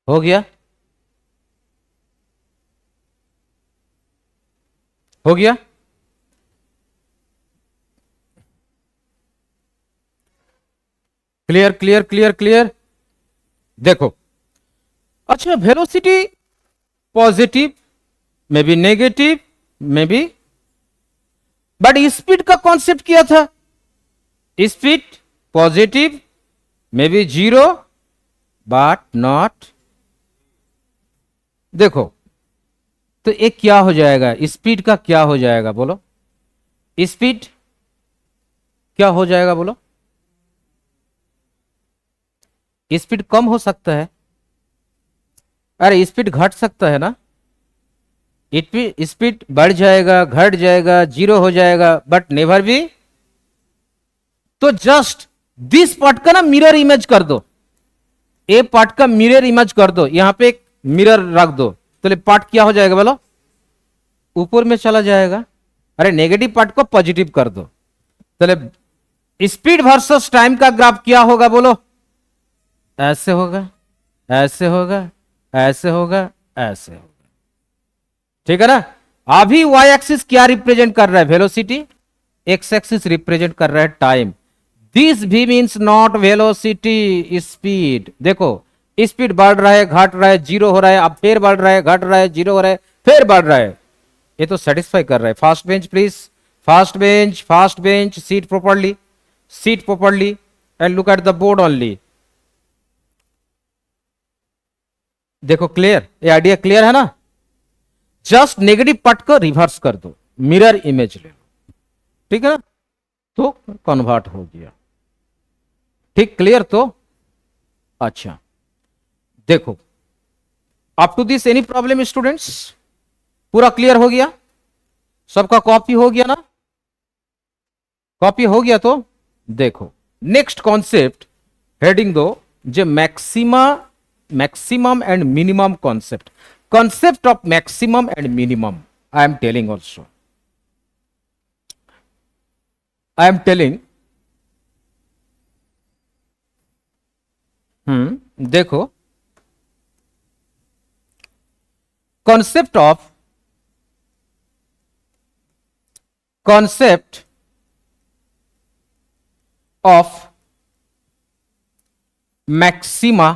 हो गया? हो गया? Clear clear clear clear. देखो, अच्छा, velocity positive, maybe negative, maybe, but speed का कॉन्सेप्ट क्या था? Speed positive, maybe 0 but not. देखो, तो एक क्या हो जाएगा? स्पीड का क्या हो जाएगा बोलो? स्पीड क्या हो जाएगा बोलो? स्पीड कम हो सकता है, अरे स्पीड घट सकता है ना? स्पीड बढ़ जाएगा, घट जाएगा, 0 हो जाएगा, बट नेवर भी। तो जस्ट दिस पार्ट का ना मिरर इमेज कर दो, ए पार्ट का मिरर इमेज कर दो, यहां पे एक मिरर रख दो, तो पार्ट क्या हो जाएगा बोलो? ऊपर में चला जाएगा। अरे नेगेटिव पार्ट को पॉजिटिव कर दो, तो स्पीड वर्सेस टाइम का ग्राफ क्या होगा बोलो? ऐसे होगा, ऐसे होगा, ऐसे होगा, ऐसे होगा, ठीक है ना? अभी वाई एक्सिस क्या रिप्रेजेंट कर रहा है? वेलोसिटी। एक्स एक्सिस रिप्रेजेंट कर रहा है टाइम। दिस भी मीन्स नॉट वेलोसिटी, स्पीड। देखो, स्पीड बढ़ रहा है, घट रहा है, 0 हो रहा है, अब फिर बढ़ रहा है, घट रहा है, 0 हो रहा है, फिर बढ़ रहा है। ये तो सेटिस्फाई कर रहा है। Fast bench please, fast bench, fast bench, seat properly. Sit properly and look at the board only. देखो क्लियर, ये आइडिया क्लियर है ना? जस्ट नेगेटिव पार्ट को रिवर्स कर दो, मिरर इमेज ले लो, ठीक है ना, तो कन्वर्ट हो गया। ठीक, क्लियर? तो अच्छा, देखो up to this any problem students? पूरा क्लियर हो गया? सबका कॉपी हो गया ना? कॉपी हो गया तो देखो नेक्स्ट कॉन्सेप्ट हेडिंग दो, जो maximum and minimum concept of maximum and minimum I am telling also. I am telling, देखो concept of maxima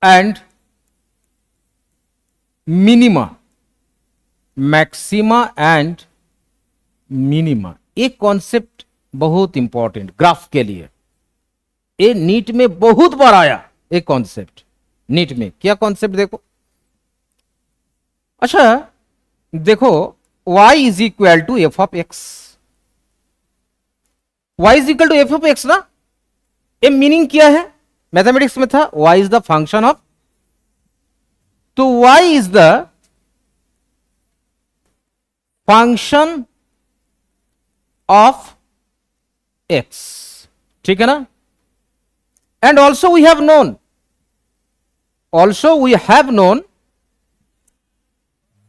and minima, maxima and minima, एक कॉन्सेप्ट बहुत इंपॉर्टेंट ग्राफ के लिए। ये नीट में बहुत बार आया एक कॉन्सेप्ट। नीट में क्या कॉन्सेप्ट देखो, अच्छा देखो, y is equal to F of X, y is equal to F of X ना। ये मीनिंग क्या है? मैथमेटिक्स में था y is the function of, तो y is the function of x, ठीक है ना। And also we have known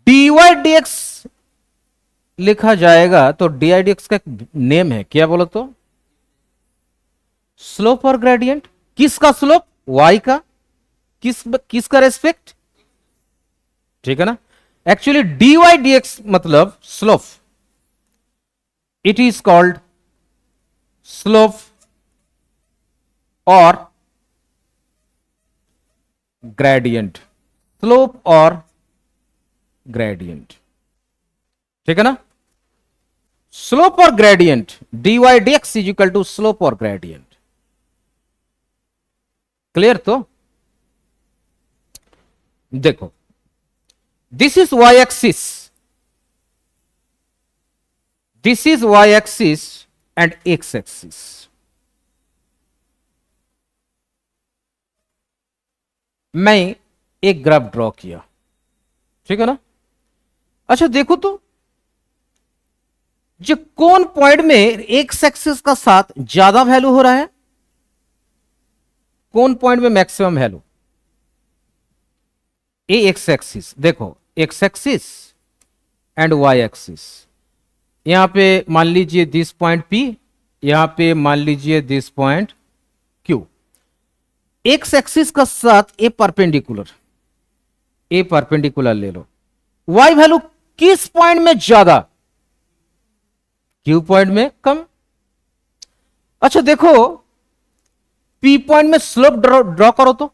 dy dx लिखा जाएगा, तो dy dx का नेम है क्या बोलो तो? स्लोप और ग्रेडियंट। किसका स्लोप? y का। किसका रेस्पेक्ट? ठीक है ना। एक्चुअली dy dx मतलब slope, it is called slope और ग्रेडियंट, स्लोप और ग्रेडियंट, ठीक है ना। स्लोप और gradient, dy dx is equal to slope और ग्रेडियंट। क्लियर? तो देखो, this is y axis, this is y axis and x axis. मैं एक ग्राफ ड्रॉ किया, ठीक है ना। अच्छा देखो तो, जो कौन पॉइंट में एक्स एक्सिस का साथ ज्यादा वैल्यू हो रहा है, कौन पॉइंट में maximum value? A X axis, देखो X axis and Y axis. यहां पे मान लीजिए दिस पॉइंट P, यहां पे मान लीजिए this point Q। X axis का साथ ए परपेंडिकुलर ले लो। वाई वैल्यू किस पॉइंट में ज्यादा? Q पॉइंट में कम। अच्छा देखो, P पॉइंट में स्लोप ड्रॉ करो तो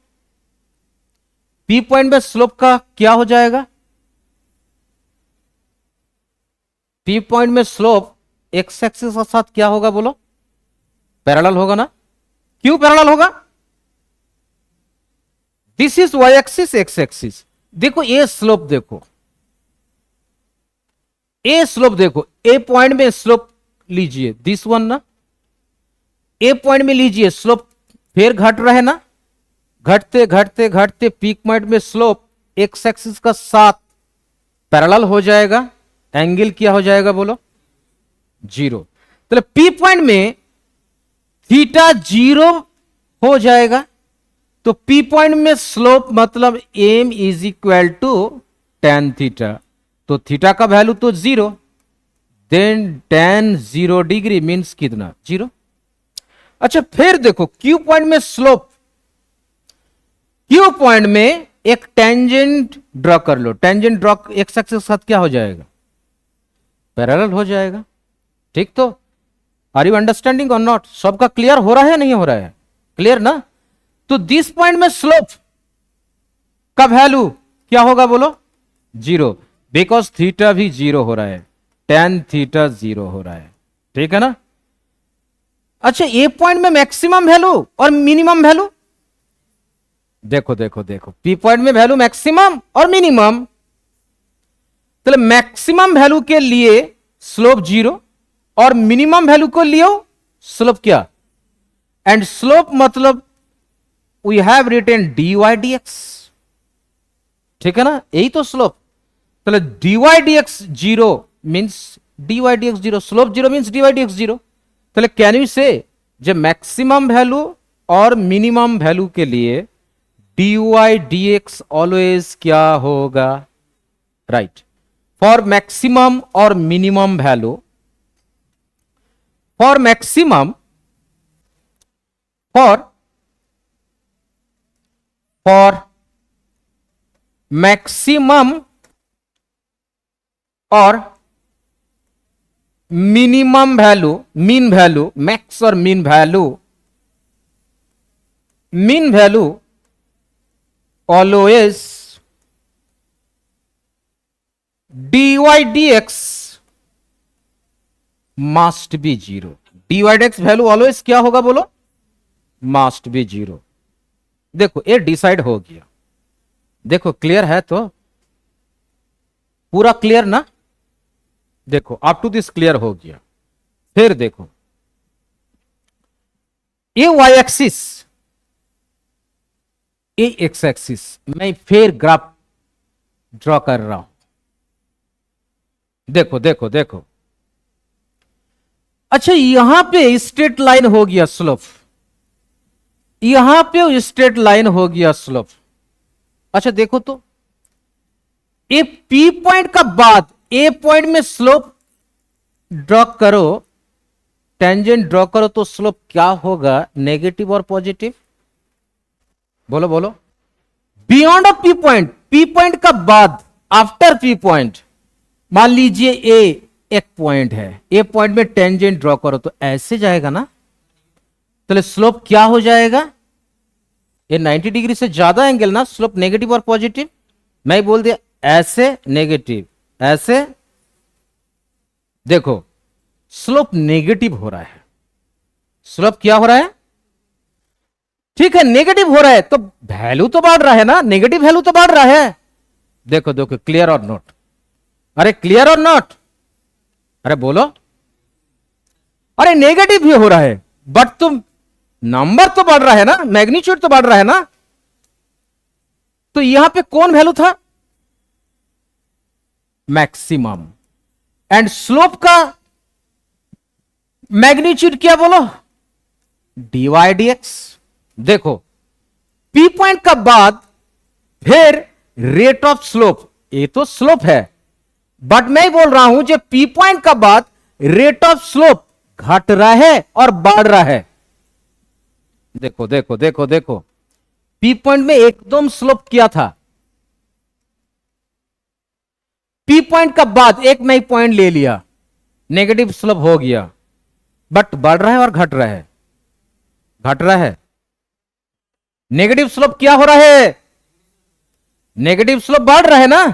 P पॉइंट में स्लोप का क्या हो जाएगा? P पॉइंट में स्लोप एक्स एक्सिस के साथ क्या होगा बोलो? पैरेलल होगा ना। क्यों पैरेलल होगा? This is Y axis, x axis. देखो ये स्लोप, देखो ए स्लोप, देखो ए पॉइंट में स्लोप लीजिए, दिस वन ना, ए पॉइंट में लीजिए स्लोप, फिर घट रहे ना, घटते घटते घटते पीक पॉइंट में स्लोप एक्स एक्सिस का साथ पैरेलल हो जाएगा। एंगल क्या हो जाएगा बोलो? जीरो। तो पी पॉइंट में थीटा जीरो हो जाएगा, तो पी पॉइंट में स्लोप मतलब m is equal to ten theta, तो थीटा का वैल्यू तो zero, then ten 0 degree means कितना? जीरो। अच्छा फिर देखो, क्यू पॉइंट में स्लोप, क्यू पॉइंट में एक टेंजेंट ड्रॉ कर लो, टेंजेंट ड्रॉ एक्स एक्सिस के साथ क्या हो जाएगा? पैरेलल हो जाएगा। ठीक, तो आर यू अंडरस्टैंडिंग और नॉट? सबका क्लियर हो रहा है नहीं हो रहा है? क्लियर ना। तो दिस पॉइंट में स्लोप का वैल्यू क्या होगा बोलो? जीरो। बिकॉज थीटा भी 0 हो रहा है, tan थीटा 0 हो रहा है, ठीक है ना। अच्छा, ए पॉइंट में मैक्सिमम वैल्यू और मिनिमम वैल्यू, देखो देखो देखो, पी पॉइंट में वैल्यू मैक्सिमम और मिनिमम, तो मैक्सिमम वैल्यू के लिए स्लोप 0 और मिनिमम वैल्यू को लियो स्लोप क्या, एंड स्लोप मतलब we have written dy dx, ठीक है ना, यही तो स्लोप। तो dy dx 0 means dy dx 0, slope 0 means dy dx 0। तो कैन यू से जो मैक्सिमम वैल्यू और मिनिमम वैल्यू के लिए dy dx ऑलवेज क्या होगा, राइट। फॉर मैक्सिमम और minimum value, for maximum, for maximum और minimum value, mean value, max और mean value, mean value always dy dx must be 0, dy dx value always क्या होगा बोलो, मस्ट बी 0। देखो ये डिसाइड हो गया, देखो क्लियर है, तो पूरा क्लियर ना, देखो अप टू दिस क्लियर हो गया। फिर देखो ये वाई एक्सिस, ये एक्स एक्सिस, मैं फिर ग्राफ ड्रॉ कर रहा हूं, देखो देखो देखो। अच्छा, यहां पे स्ट्रेट लाइन हो गया स्लोप, यहां पे स्ट्रेट लाइन हो गया स्लोप। अच्छा देखो तो ए पी पॉइंट का बाद ए पॉइंट में स्लोप ड्रॉ करो, टेंजेंट ड्रॉ करो, तो स्लोप क्या होगा, नेगेटिव और पॉजिटिव, बोलो बोलो। Beyond of P point, P point का बाद, आफ्टर पी पॉइंट, मान लीजिए ए एक पॉइंट है, ए पॉइंट में टेंजेंट ड्रॉ करो तो ऐसे जाएगा ना, तो स्लोप क्या हो जाएगा, ये 90 डिग्री से ज्यादा एंगल ना, स्लोप नेगेटिव और पॉजिटिव। मैं बोल दिया ऐसे नेगेटिव, ऐसे, देखो स्लोप नेगेटिव हो रहा है, स्लोप क्या हो रहा है, ठीक है नेगेटिव हो रहा है, तो वैल्यू तो बढ़ रहा है ना, नेगेटिव वैल्यू तो बढ़ रहा है। देखो देखो, क्लियर और नोट, अरे क्लियर और नोट, अरे बोलो, अरे नेगेटिव भी हो रहा है बट तुम नंबर तो बढ़ रहा है ना, मैग्नीट्यूड तो बढ़ रहा है ना, तो यहां पे कौन वैल्यू था, मैक्सिमम, एंड स्लोप का मैग्नीट्यूड क्या बोलो, dy dx। देखो पी पॉइंट का बाद फिर रेट ऑफ स्लोप, ये तो स्लोप है, बट मैं बोल रहा हूं जो पी पॉइंट का बाद रेट ऑफ स्लोप घट रहा है और बढ़ रहा है। देखो देखो देखो देखो, पी पॉइंट में एकदम स्लोप किया था, पी पॉइंट का बाद एक मैं पॉइंट ले लिया, नेगेटिव स्लोप हो गया, बट बढ़ रहा है और घट रहा है, घट रहा है। नेगेटिव स्लोप क्या हो रहा है, नेगेटिव स्लोप बढ़ रहा है ना।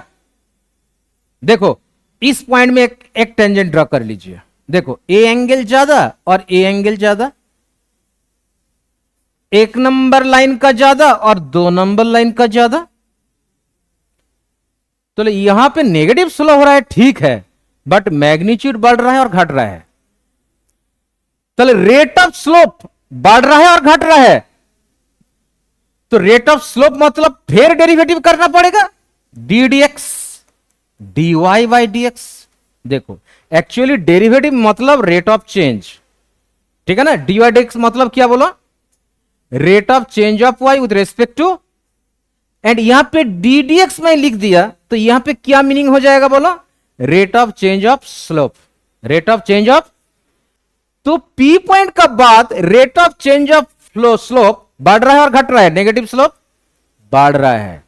देखो इस पॉइंट में एक टेंजेंट ड्रॉ कर लीजिए, देखो ए एंगल ज्यादा और ए एंगल ज्यादा, एक नंबर लाइन का ज्यादा और 2 नंबर लाइन का ज्यादा, तो यहां पे नेगेटिव स्लोप हो रहा है, ठीक है, बट मैग्नीट्यूड बढ़ रहा है और घट रहा है, तो रेट ऑफ स्लोप बढ़ रहा है और घट रहा है, तो रेट ऑफ स्लोप मतलब फिर डेरिवेटिव करना पड़ेगा, d dx dy by dx। देखो एक्चुअली डेरिवेटिव मतलब रेट ऑफ चेंज, ठीक है ना, dy dx मतलब क्या बोलो, rate of change of y with respect to, and यहां पे डी dx में लिख दिया, तो यहां पे क्या मीनिंग हो जाएगा बोलो, rate of change of slope, rate of change of. तो पी पॉइंट का बाद rate of change of slope बढ़ रहा है और घट रहा है, नेगेटिव स्लोप बढ़ रहा है,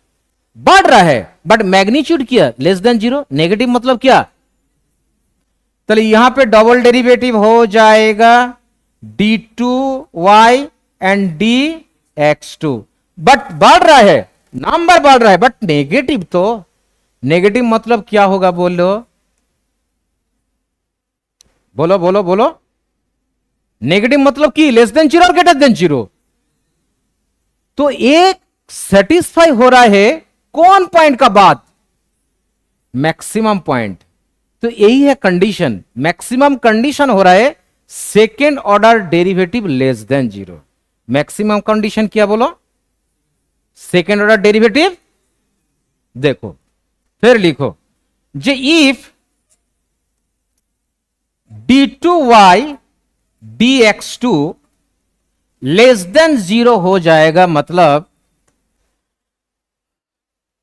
बढ़ रहा है, बट मैग्नीट्यूड क्या, लेस देन 0, नेगेटिव मतलब क्या, तो यहां पे डबल डेरिवेटिव हो जाएगा d2y एंड dx2, बट बढ़ रहा है, नंबर बढ़ रहा है, बट नेगेटिव तो नेगेटिव मतलब क्या होगा, बोलो बोलो बोलो बोलो। नेगेटिव मतलब कि लेस देन जीरो और ग्रेटर देन जीरो। तो एक सेटिस्फाई हो रहा है कौन पॉइंट का बाद, मैक्सिमम पॉइंट। तो यही है कंडीशन, मैक्सिमम कंडीशन हो रहा है second order derivative less than zero. Maximum condition क्या बोलो, सेकेंड ऑर्डर डेरिवेटिव। देखो फिर लिखो जे if d2y dx2 less than zero हो जाएगा, मतलब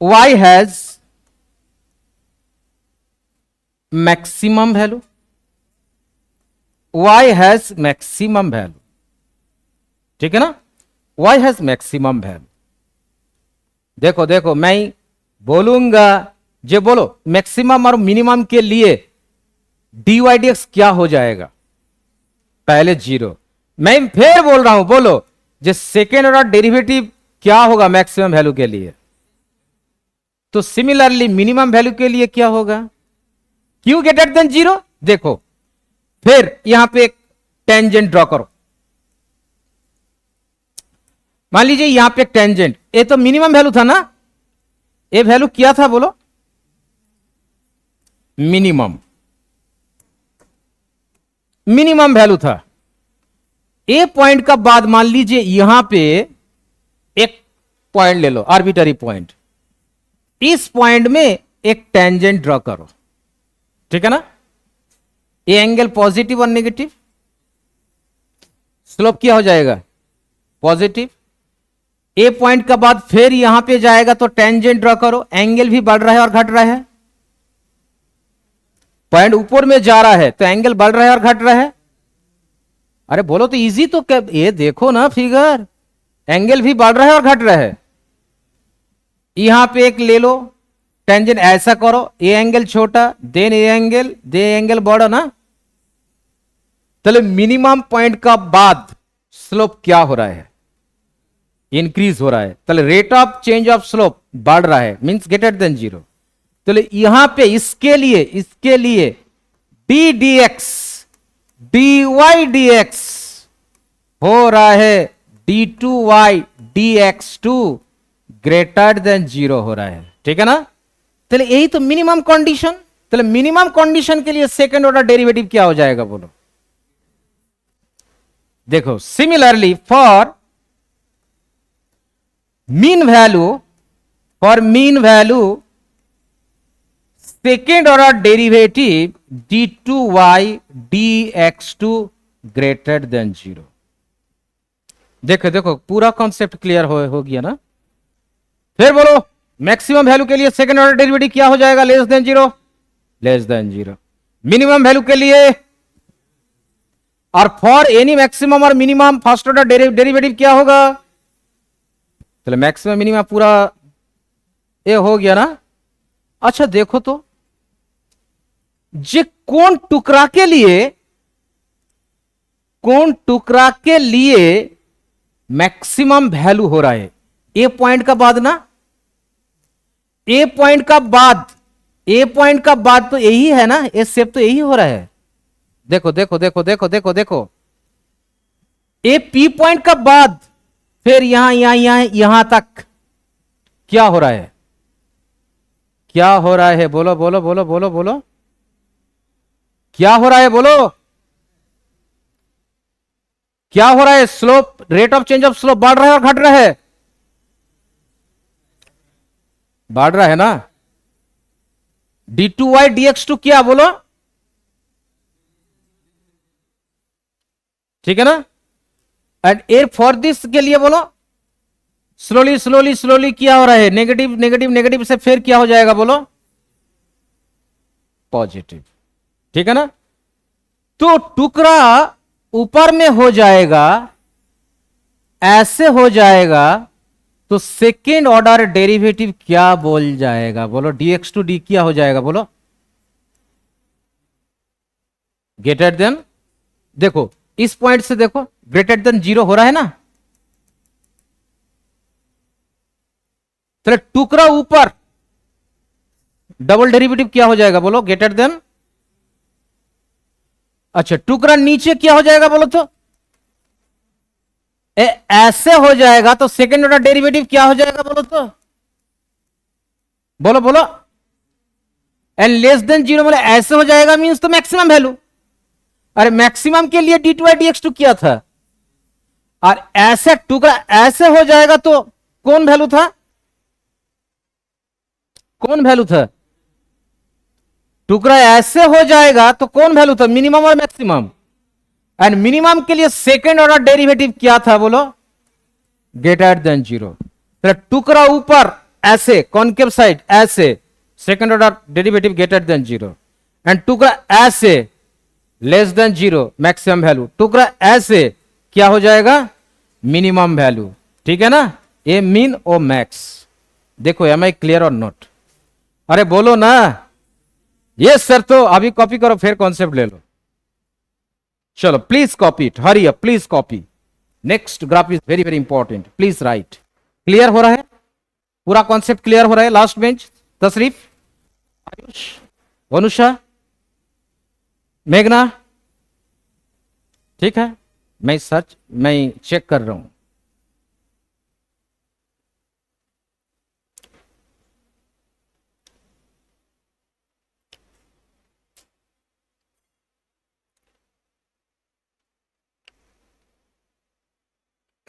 y has maximum value, y has maximum value, ठीक है ना, y हैज मैक्सिमम वैल्यू। देखो देखो मैं बोलूंगा, जे बोलो मैक्सिमम और मिनिमम के लिए dy dx क्या हो जाएगा, पहले जीरो। मैं फिर बोल रहा हूं, बोलो जो सेकेंड ऑर्डर डेरिवेटिव क्या होगा मैक्सिमम वैल्यू के लिए, तो सिमिलरली मिनिमम वैल्यू के लिए क्या होगा, क्यों ग्रेटर देन जीरो। देखो फिर यहां पे एक टेंजेंट ड्रॉ करो, मान लीजिए यहां पे एक टेंजेंट, ये तो मिनिमम वैल्यू था ना, ये वैल्यू क्या था बोलो, मिनिमम, मिनिमम वैल्यू था। ए पॉइंट का बाद मान लीजिए यहां पे एक पॉइंट ले लो, आर्बिटरी पॉइंट, इस पॉइंट में एक टेंजेंट ड्रॉ करो, ठीक है ना, ये एंगल पॉजिटिव और नेगेटिव, स्लोप क्या हो जाएगा, पॉजिटिव। ए पॉइंट का बाद फिर यहां पे जाएगा तो टेंजेंट ड्रॉ करो, एंगल भी बढ़ रहा है और घट रहा है, पॉइंट ऊपर में जा रहा है तो एंगल बढ़ रहा है और घट रहा है। अरे बोलो तो इजी, तो क्या ये देखो ना फिगर, एंगल भी बढ़ रहा है और घट रहा है। यहां पे एक ले लो टेंजेंट, ऐसा करो, ये एंगल छोटा देन ये एंगल बड़ा ना, चलो मिनिमम पॉइंट का बाद स्लोप क्या हो रहा है, इंक्रीज हो रहा है, चलो rate of change of slope बढ़ रहा है, मींस ग्रेटर देन जीरो। तो यहां पे इसके लिए d d x d y d x हो रहा है d two y d x two greater than zero हो रहा है, ठीक है ना। चलो यही तो मिनिमम कंडीशन, चलो मिनिमम कंडीशन के लिए सेकंड ऑर्डर डेरिवेटिव क्या हो जाएगा बोलो। देखो similarly for mean value second order derivative d2y dx2 greater than zero. देखो देखो पूरा कॉन्सेप्ट क्लियर हो गया ना। फिर बोलो मैक्सिमम वैल्यू के लिए सेकेंड ऑर्डर डेरिवेटिव क्या हो जाएगा, less than zero, less than zero. Minimum value के लिए और फॉर एनी मैक्सिमम और मिनिमम फर्स्ट ऑर्डर डेरिवेटिव क्या होगा, चलो मैक्सिमम मिनिमम पूरा ये हो गया ना। अच्छा देखो तो जे कौन टुकड़ा के लिए मैक्सिमम वैल्यू हो रहा है, ए पॉइंट का बाद ना, ए पॉइंट का बाद तो यही है ना, ए शेप तो यही हो रहा है। देखो देखो देखो देखो देखो देखो ए पी पॉइंट का बाद फिर यहां तक क्या हो रहा है, क्या हो रहा है बोलो बोलो बोलो बोलो बोलो, क्या हो रहा है बोलो, क्या हो रहा है, slope, rate of change of slope बढ़ रहा है और घट रहा है, बढ़ रहा है ना। d2y dx2 क्या बोलो, ठीक है ना। एंड ए फॉर दिस के लिए बोलो स्लोली स्लोली स्लोली क्या हो रहा है, नेगेटिव नेगेटिव नेगेटिव से फिर क्या हो जाएगा बोलो, पॉजिटिव, ठीक है ना। तो टुकड़ा ऊपर में हो जाएगा, ऐसे हो जाएगा, तो सेकेंड ऑर्डर डेरिवेटिव क्या बोल जाएगा बोलो, dx2d क्या हो जाएगा बोलो, ग्रेटर देन। देखो इस पॉइंट से देखो ग्रेटर देन जीरो हो रहा है ना, तो टुकड़ा ऊपर डबल डेरिवेटिव क्या हो जाएगा बोलो, ग्रेटर देन। अच्छा टुकड़ा नीचे क्या हो जाएगा बोलो तो, ऐसे हो जाएगा तो सेकेंड ऑर्डर डेरिवेटिव क्या हो जाएगा बोलो तो, बोलो बोलो। एंड लेस देन जीरो मतलब ऐसे हो जाएगा मींस तो मैक्सिमम वैल्यू। अरे मैक्सिमम के लिए d2 डी एक्स टू किया था, और ऐसे टुकड़ा ऐसे हो जाएगा तो कौन वैल्यू था, कौन वैल्यू था, टुकड़ा ऐसे हो जाएगा तो कौन वैल्यू था, मिनिमम और मैक्सिमम। एंड मिनिमम के लिए सेकेंड ऑर्डर डेरिवेटिव क्या था बोलो, ग्रेटर देन जीरो। तो टुकड़ा ऊपर ऐसे कॉन्केव साइड ऐसे, second order derivative greater than zero. And टुकड़ा ऐसे less than zero maximum value, टुकड़ा ऐसे क्या हो जाएगा, मिनिमम वैल्यू। ठीक है ना, ए मीन ओ मैक्स। देखो एम आई क्लियर और नॉट, अरे बोलो ना, ये सर तो अभी कॉपी करो फिर कॉन्सेप्ट ले लो। चलो please copy it, hurry up please copy. Next graph is very very important, please right. Clear हो रहा है, पूरा कॉन्सेप्ट क्लियर हो रहा है। लास्ट बेंच तशरीफ, आयुष, अनुषा, मेघना, ठीक है, मैं चेक कर रहा हूं।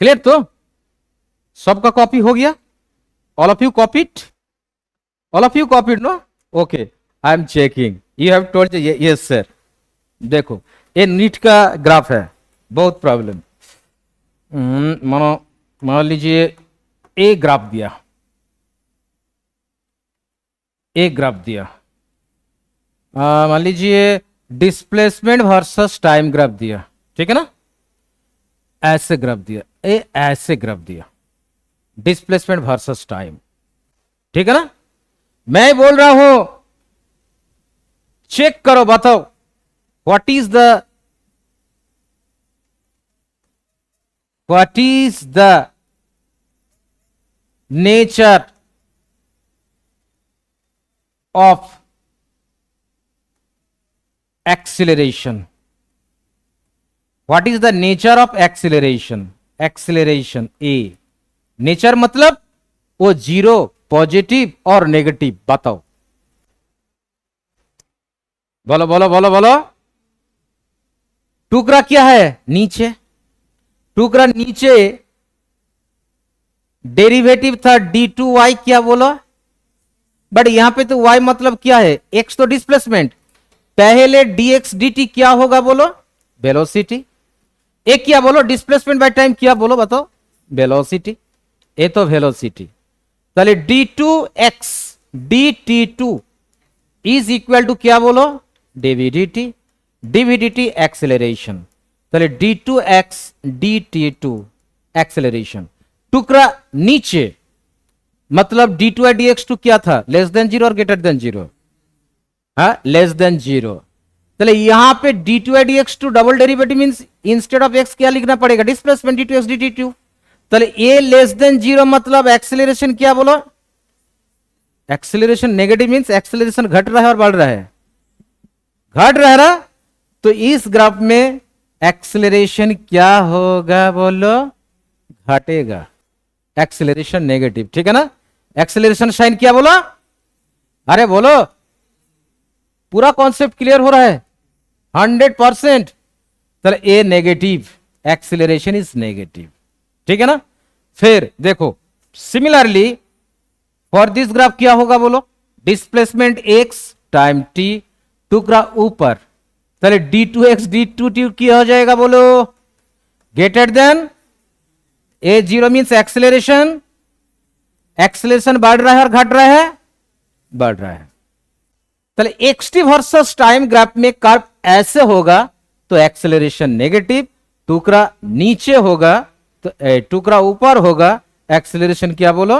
क्लियर तो, सबका कॉपी हो गया, all of you copied, all of you copied no, okay I am checking, you have told yes sir. देखो ये नीट का ग्राफ है, बहुत प्रॉब्लम। मानो मान लीजिए ए ग्राफ दिया, ए ग्राफ दिया, मान लीजिए डिस्प्लेसमेंट वर्सेस टाइम ग्राफ दिया, ठीक है ना, ऐसे ग्राफ दिया, ए ऐसे ग्राफ दिया, डिस्प्लेसमेंट वर्सेस टाइम, ठीक है ना। मैं बोल रहा हूं चेक करो, बताओ what is the nature of acceleration, what is the nature of acceleration, acceleration A, nature मतलब वो जीरो, पॉजिटिव और नेगेटिव, बताओ बोलो बोलो बोलो बोलो। टुकड़ा क्या है नीचे, टुकड़ा नीचे डेरिवेटिव था d2y, क्या बोलो, बट यहां पे तो y मतलब क्या है, x तो डिस्प्लेसमेंट, पहले dx dt क्या होगा बोलो, वेलोसिटी। एक क्या बोलो, डिस्प्लेसमेंट बाय टाइम क्या बोलो बताओ, वेलोसिटी, ये तो वेलोसिटी। चलिए d2x dt2 is equal to क्या बोलो, dvdt, dvdt एक्सेलरेशन। चलिए d2x dt2 एक्सेलरेशन, टुकड़ा नीचे मतलब d2 dx2 क्या था, लेस देन जीरो और ग्रेटर देन जीरो, हाँ लेस देन जीरो। चलिए यहां पे d2 dx2 double derivative means instead of x क्या लिखना पड़ेगा, डिस्प्लेसमेंट d2x dt2। चलिए ए लेस देन जीरो मतलब एक्सेलरेशन क्या बोलो, एक्सेलरेशन नेगेटिव मींस एक्सेलरेशन घट रहा है और बढ़ रहा है, घट रहा, तो इस ग्राफ में एक्सेलरेशन क्या होगा बोलो, घटेगा, एक्सेलरेशन नेगेटिव, ठीक है ना। एक्सेलरेशन साइन क्या बोला, अरे बोलो, पूरा कॉन्सेप्ट क्लियर हो रहा है 100%। तो ए नेगेटिव, एक्सेलरेशन इज नेगेटिव, ठीक है ना। फिर देखो सिमिलरली फॉर दिस ग्राफ क्या होगा बोलो, डिस्प्लेसमेंट x टाइम t, टुकड़ा ऊपर, चलिए d2x d2t क्या हो जाएगा बोलो, ग्रेटर देन ए जीरो मीन्स एक्सेलरेशन, एक्सेलरेशन बढ़ रहा है और घट रहा है, बढ़ रहा है। चलिए एक्सटी वर्सेस टाइम ग्राफ में कर्व ऐसे होगा तो एक्सेलरेशन नेगेटिव, टुकड़ा नीचे होगा तो टुकड़ा ऊपर होगा, एक्सेलरेशन क्या बोलो,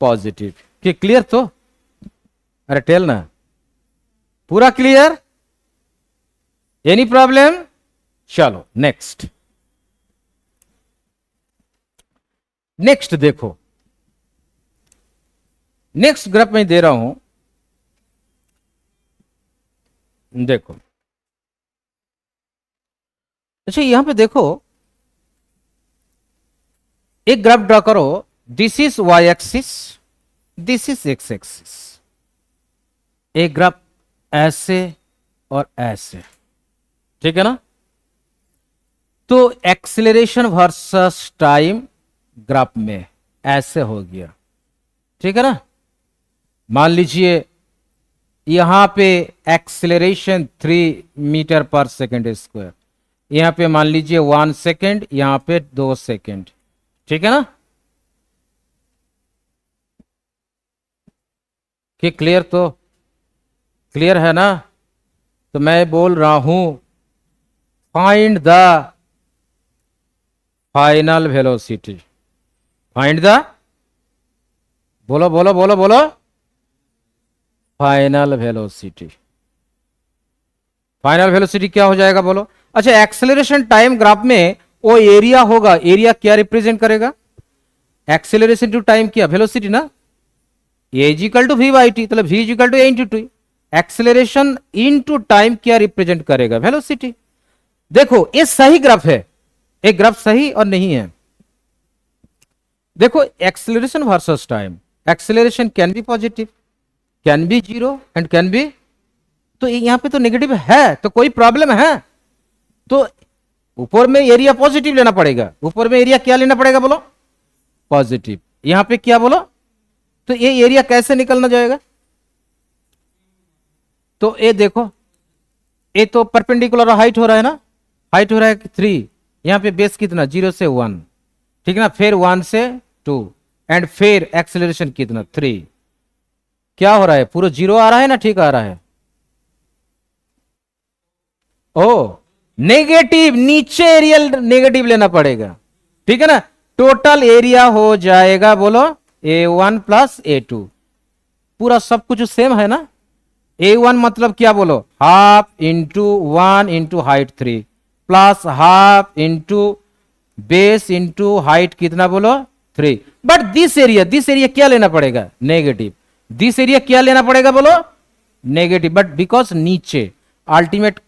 पॉजिटिव। कि क्लियर तो, अरे टेल ना, पूरा क्लियर, एनी प्रॉब्लम। चलो नेक्स्ट, नेक्स्ट देखो, नेक्स्ट ग्राफ में दे रहा हूं देखो, अच्छा यहां पे देखो, एक ग्राफ ड्रॉ करो। This is Y axis, this is X axis. एक ग्राफ ऐसे और ऐसे, ठीक है ना। तो एक्सेलरेशन वर्सेस टाइम ग्राफ में ऐसे हो गया, ठीक है ना। मान लीजिए यहां पे एक्सेलरेशन 3 मीटर पर सेकेंड स्क्वायर, यहां पे मान लीजिए 1 सेकेंड, यहां पे 2 सेकेंड, ठीक है ना। कि क्लियर, तो क्लियर है ना। तो मैं बोल रहा हूं, find the final velocity, find the, बोलो बोलो बोलो बोलो, फाइनल वेलोसिटी। फाइनल वेलोसिटी क्या हो जाएगा बोलो। अच्छा, एक्सेलरेशन टाइम ग्राफ में वो एरिया होगा, एरिया क्या रिप्रेजेंट करेगा, एक्सेलरेशन टू टाइम क्या, वेलोसिटी ना। A is equal to v by t, मतलब v is equal to a into t. Acceleration into time क्या रिप्रेजेंट करेगा, वेलोसिटी। देखो ये सही ग्राफ है, एक ग्राफ सही और नहीं है। देखो acceleration versus time, acceleration can be positive, can be zero and can be, तो यहां पे तो नेगेटिव है, तो कोई प्रॉब्लम है। तो ऊपर में एरिया पॉजिटिव लेना पड़ेगा, ऊपर में एरिया क्या लेना पड़ेगा बोलो, पॉजिटिव। यहां पे क्या बोलो, तो ये एरिया कैसे निकलना जाएगा। तो ये देखो, ये तो परपेंडिकुलर हाइट हो रहा है ना, हाइट हो रहा है 3, यहां पे बेस कितना 0 से 1, ठीक है ना, फिर 1 से 2, एंड फिर एक्सेलरेशन कितना 3। क्या हो रहा है, पूरा जीरो आ रहा है ना, ठीक आ रहा है। ओ नेगेटिव, नीचे एरिया नेगेटिव लेना पड़ेगा, ठीक है ना। टोटल एरिया हो जाएगा बोलो A1 + A2, पूरा सब कुछ सेम है ना। A1 मतलब क्या बोलो, half into 1 into height 3 plus half into base into height कितना बोलो 3। बट दिस एरिया क्या लेना पड़ेगा, नेगेटिव। दिस एरिया क्या लेना पड़ेगा बोलो, नेगेटिव। बट बिकॉज नीचे अल्टीमेट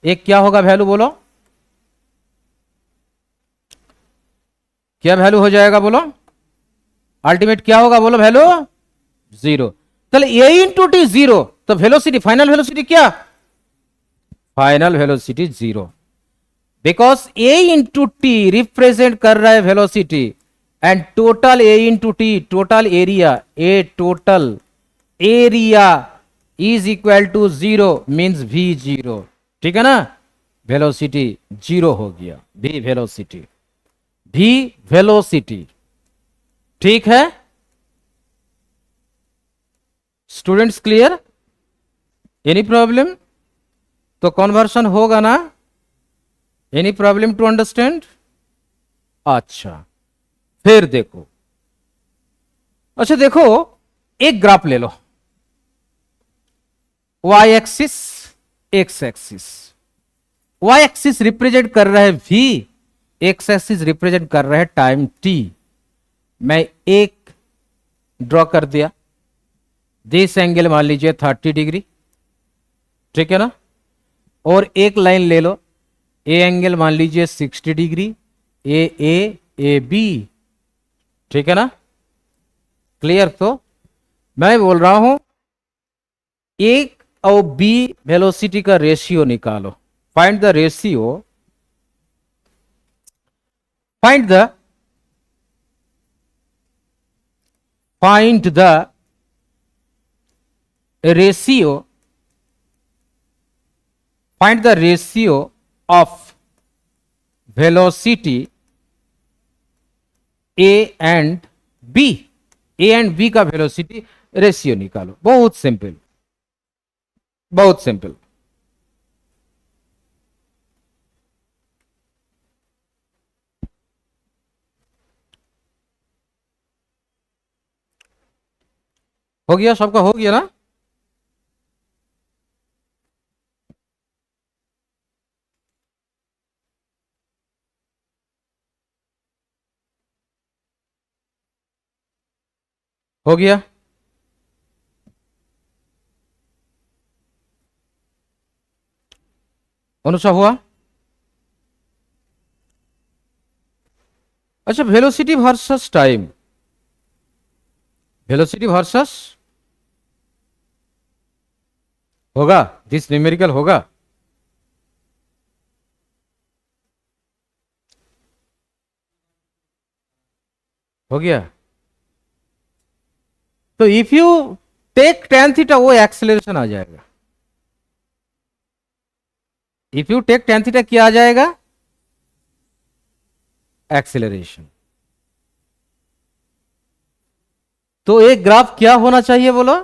एक क्या होगा वैल्यू बोलो, क्या वैल्यू हो जाएगा बोलो, अल्टीमेट क्या होगा बोलो वैल्यू, जीरो। चलो ए इंटू टी जीरो, तो वेलोसिटी, फाइनल वेलोसिटी क्या, final velocity zero. Because a into t represent कर रहा है velocity, and total a into t total area, a total area is equal to zero, means v zero, ठीक है ना। Velocity zero हो गया, we velocity, we velocity, ठीक है। स्टूडेंट्स क्लियर, एनी प्रॉब्लम, तो कन्वर्शन होगा ना, एनी प्रॉब्लम टू अंडरस्टैंड। अच्छा फिर देखो, अच्छा देखो, एक ग्राफ ले लो, y axis, x axis. Y axis represent कर रहा है वी, एक्स एक्सिस रिप्रेजेंट कर रहा है टाइम टी। मैं एक ड्रॉ कर दिया, दिस एंगल मान लीजिए 30 डिग्री, ठीक है ना। और एक लाइन ले लो, ए एंगल मान लीजिए 60 डिग्री, ए बी, ठीक है ना। क्लियर, तो मैं बोल रहा हूं एक और बी वेलोसिटी का रेशियो निकालो, find the ratio, find the, find the ratio, find the ratio of velocity A and B, A and B का वेलोसिटी रेशियो निकालो। बहुत सिंपल, बहुत सिंपल। हो गया, सबका हो गया ना। हो गया। अनुसा हुआ? अच्छा, velocity versus time, velocity versus होगा, दिस न्यूमेरिकल होगा? हो गया। तो if you take tan theta वो एक्सेलरेशन आ जाएगा। If you take tan theta क्या आ जाएगा? एक्सेलरेशन। तो एक ग्राफ क्या होना चाहिए बोलो?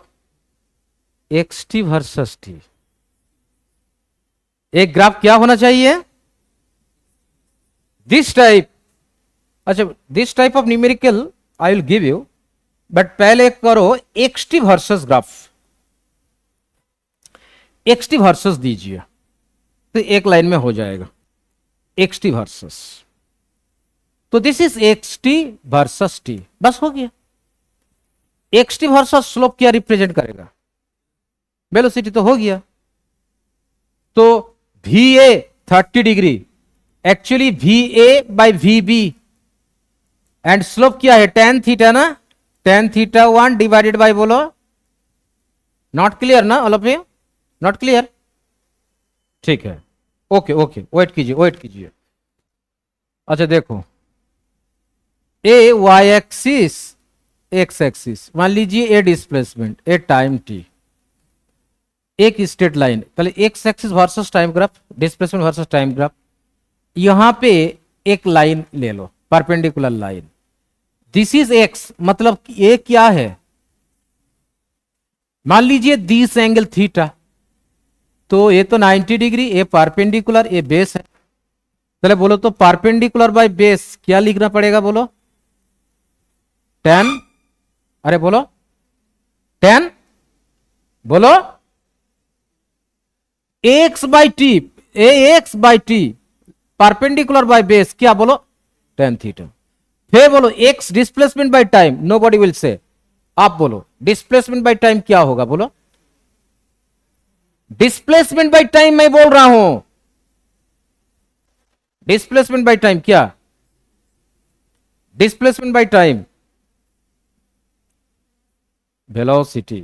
X T versus t. एक ग्राफ क्या होना चाहिए? This type. अच्छा, this type of numerical I will give you, but पहले करो x T versus graph. X T versus दीजिए तो एक लाइन में हो जाएगा, एक्स टी वर्सेस। तो this is x T versus t, बस हो गया। एक्स टी वर्सेस स्लोप क्या रिप्रेजेंट करेगा? वेलोसिटी तो हो गया। तो we a 30 degree actually v A by v B, and slope क्या है? tan थीटा ना, tan थीटा 1 डिवाइडेड बाय, बोलो नॉट क्लियर ना all of you? Not clear? ठीक है, ओके ओके, वेट कीजिए वेट कीजिए। अच्छा देखो, ए वाई एक्सिस, एक्स एक्सिस, मान लीजिए a displacement, a time T, एक स्ट्रेट लाइन, पहले X axis versus time graph, displacement versus time graph. यहां पे एक लाइन ले लो, perpendicular line, this is x, मतलब ये क्या है? मान लीजिए दिस एंगल थीटा, तो ये तो 90 डिग्री, ये परपेंडिकुलर, ये बेस है। चले बोलो तो परपेंडिकुलर बाय बेस क्या लिखना पड़ेगा बोलो? tan, अरे बोलो tan, बोलो x by t, a x by t, perpendicular by base क्या बोलो? tan theta. फिर बोलो x displacement by time, nobody will say, आप बोलो डिस्प्लेसमेंट बाय टाइम क्या होगा बोलो? डिस्प्लेसमेंट बाय टाइम मैं बोल रहा हूं, डिस्प्लेसमेंट बाय टाइम क्या? Displacement by time velocity.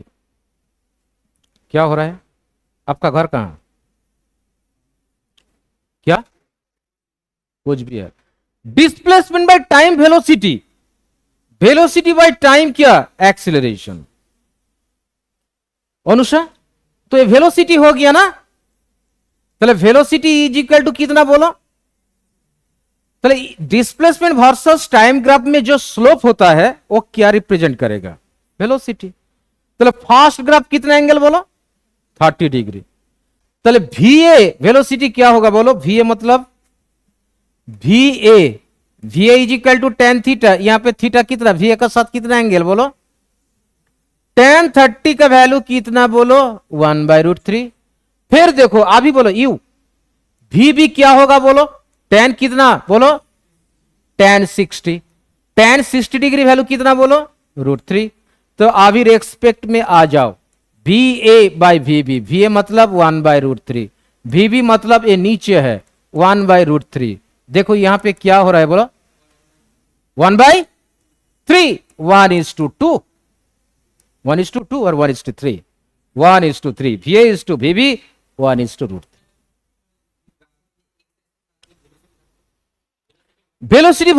क्या हो रहा है? आपका घर कहां? क्या कुछ भी है? Displacement by time velocity, velocity by time क्या? एक्सीलरेशन। अनुषा, तो ये वेलोसिटी हो गया ना? चले वेलोसिटी इज इक्वल टू कितना बोलो? चले डिस्प्लेसमेंट वर्सेस टाइम ग्राफ में जो स्लोप होता है वो क्या रिप्रेजेंट करेगा? वेलोसिटी। चलो फास्ट ग्राफ कितना एंगल बोलो? 30 डिग्री। चले वी ए वेलोसिटी क्या होगा बोलो? वी ए मतलब v A is equal to tan theta, यहां पे थीटा कितना, वी ए का साथ कितना एंगल बोलो? tan 30 का वैल्यू कितना बोलो? 1/√3। फिर देखो अभी बोलो यू, वी बी क्या होगा बोलो? tan कितना बोलो? tan 60, tan 60 डिग्री वैल्यू कितना बोलो? √3। तो अभी रेस्पेक्ट में आ जाओ, v A by v B, v A मतलब 1/√3, वी बी मतलब ये नीचे है 1/√3। देखो यहां पे क्या हो रहा है बोलो? 1/3, 1:2, 1:2 और 1:3, 1:3, v A is to v B 1:√3। Velocity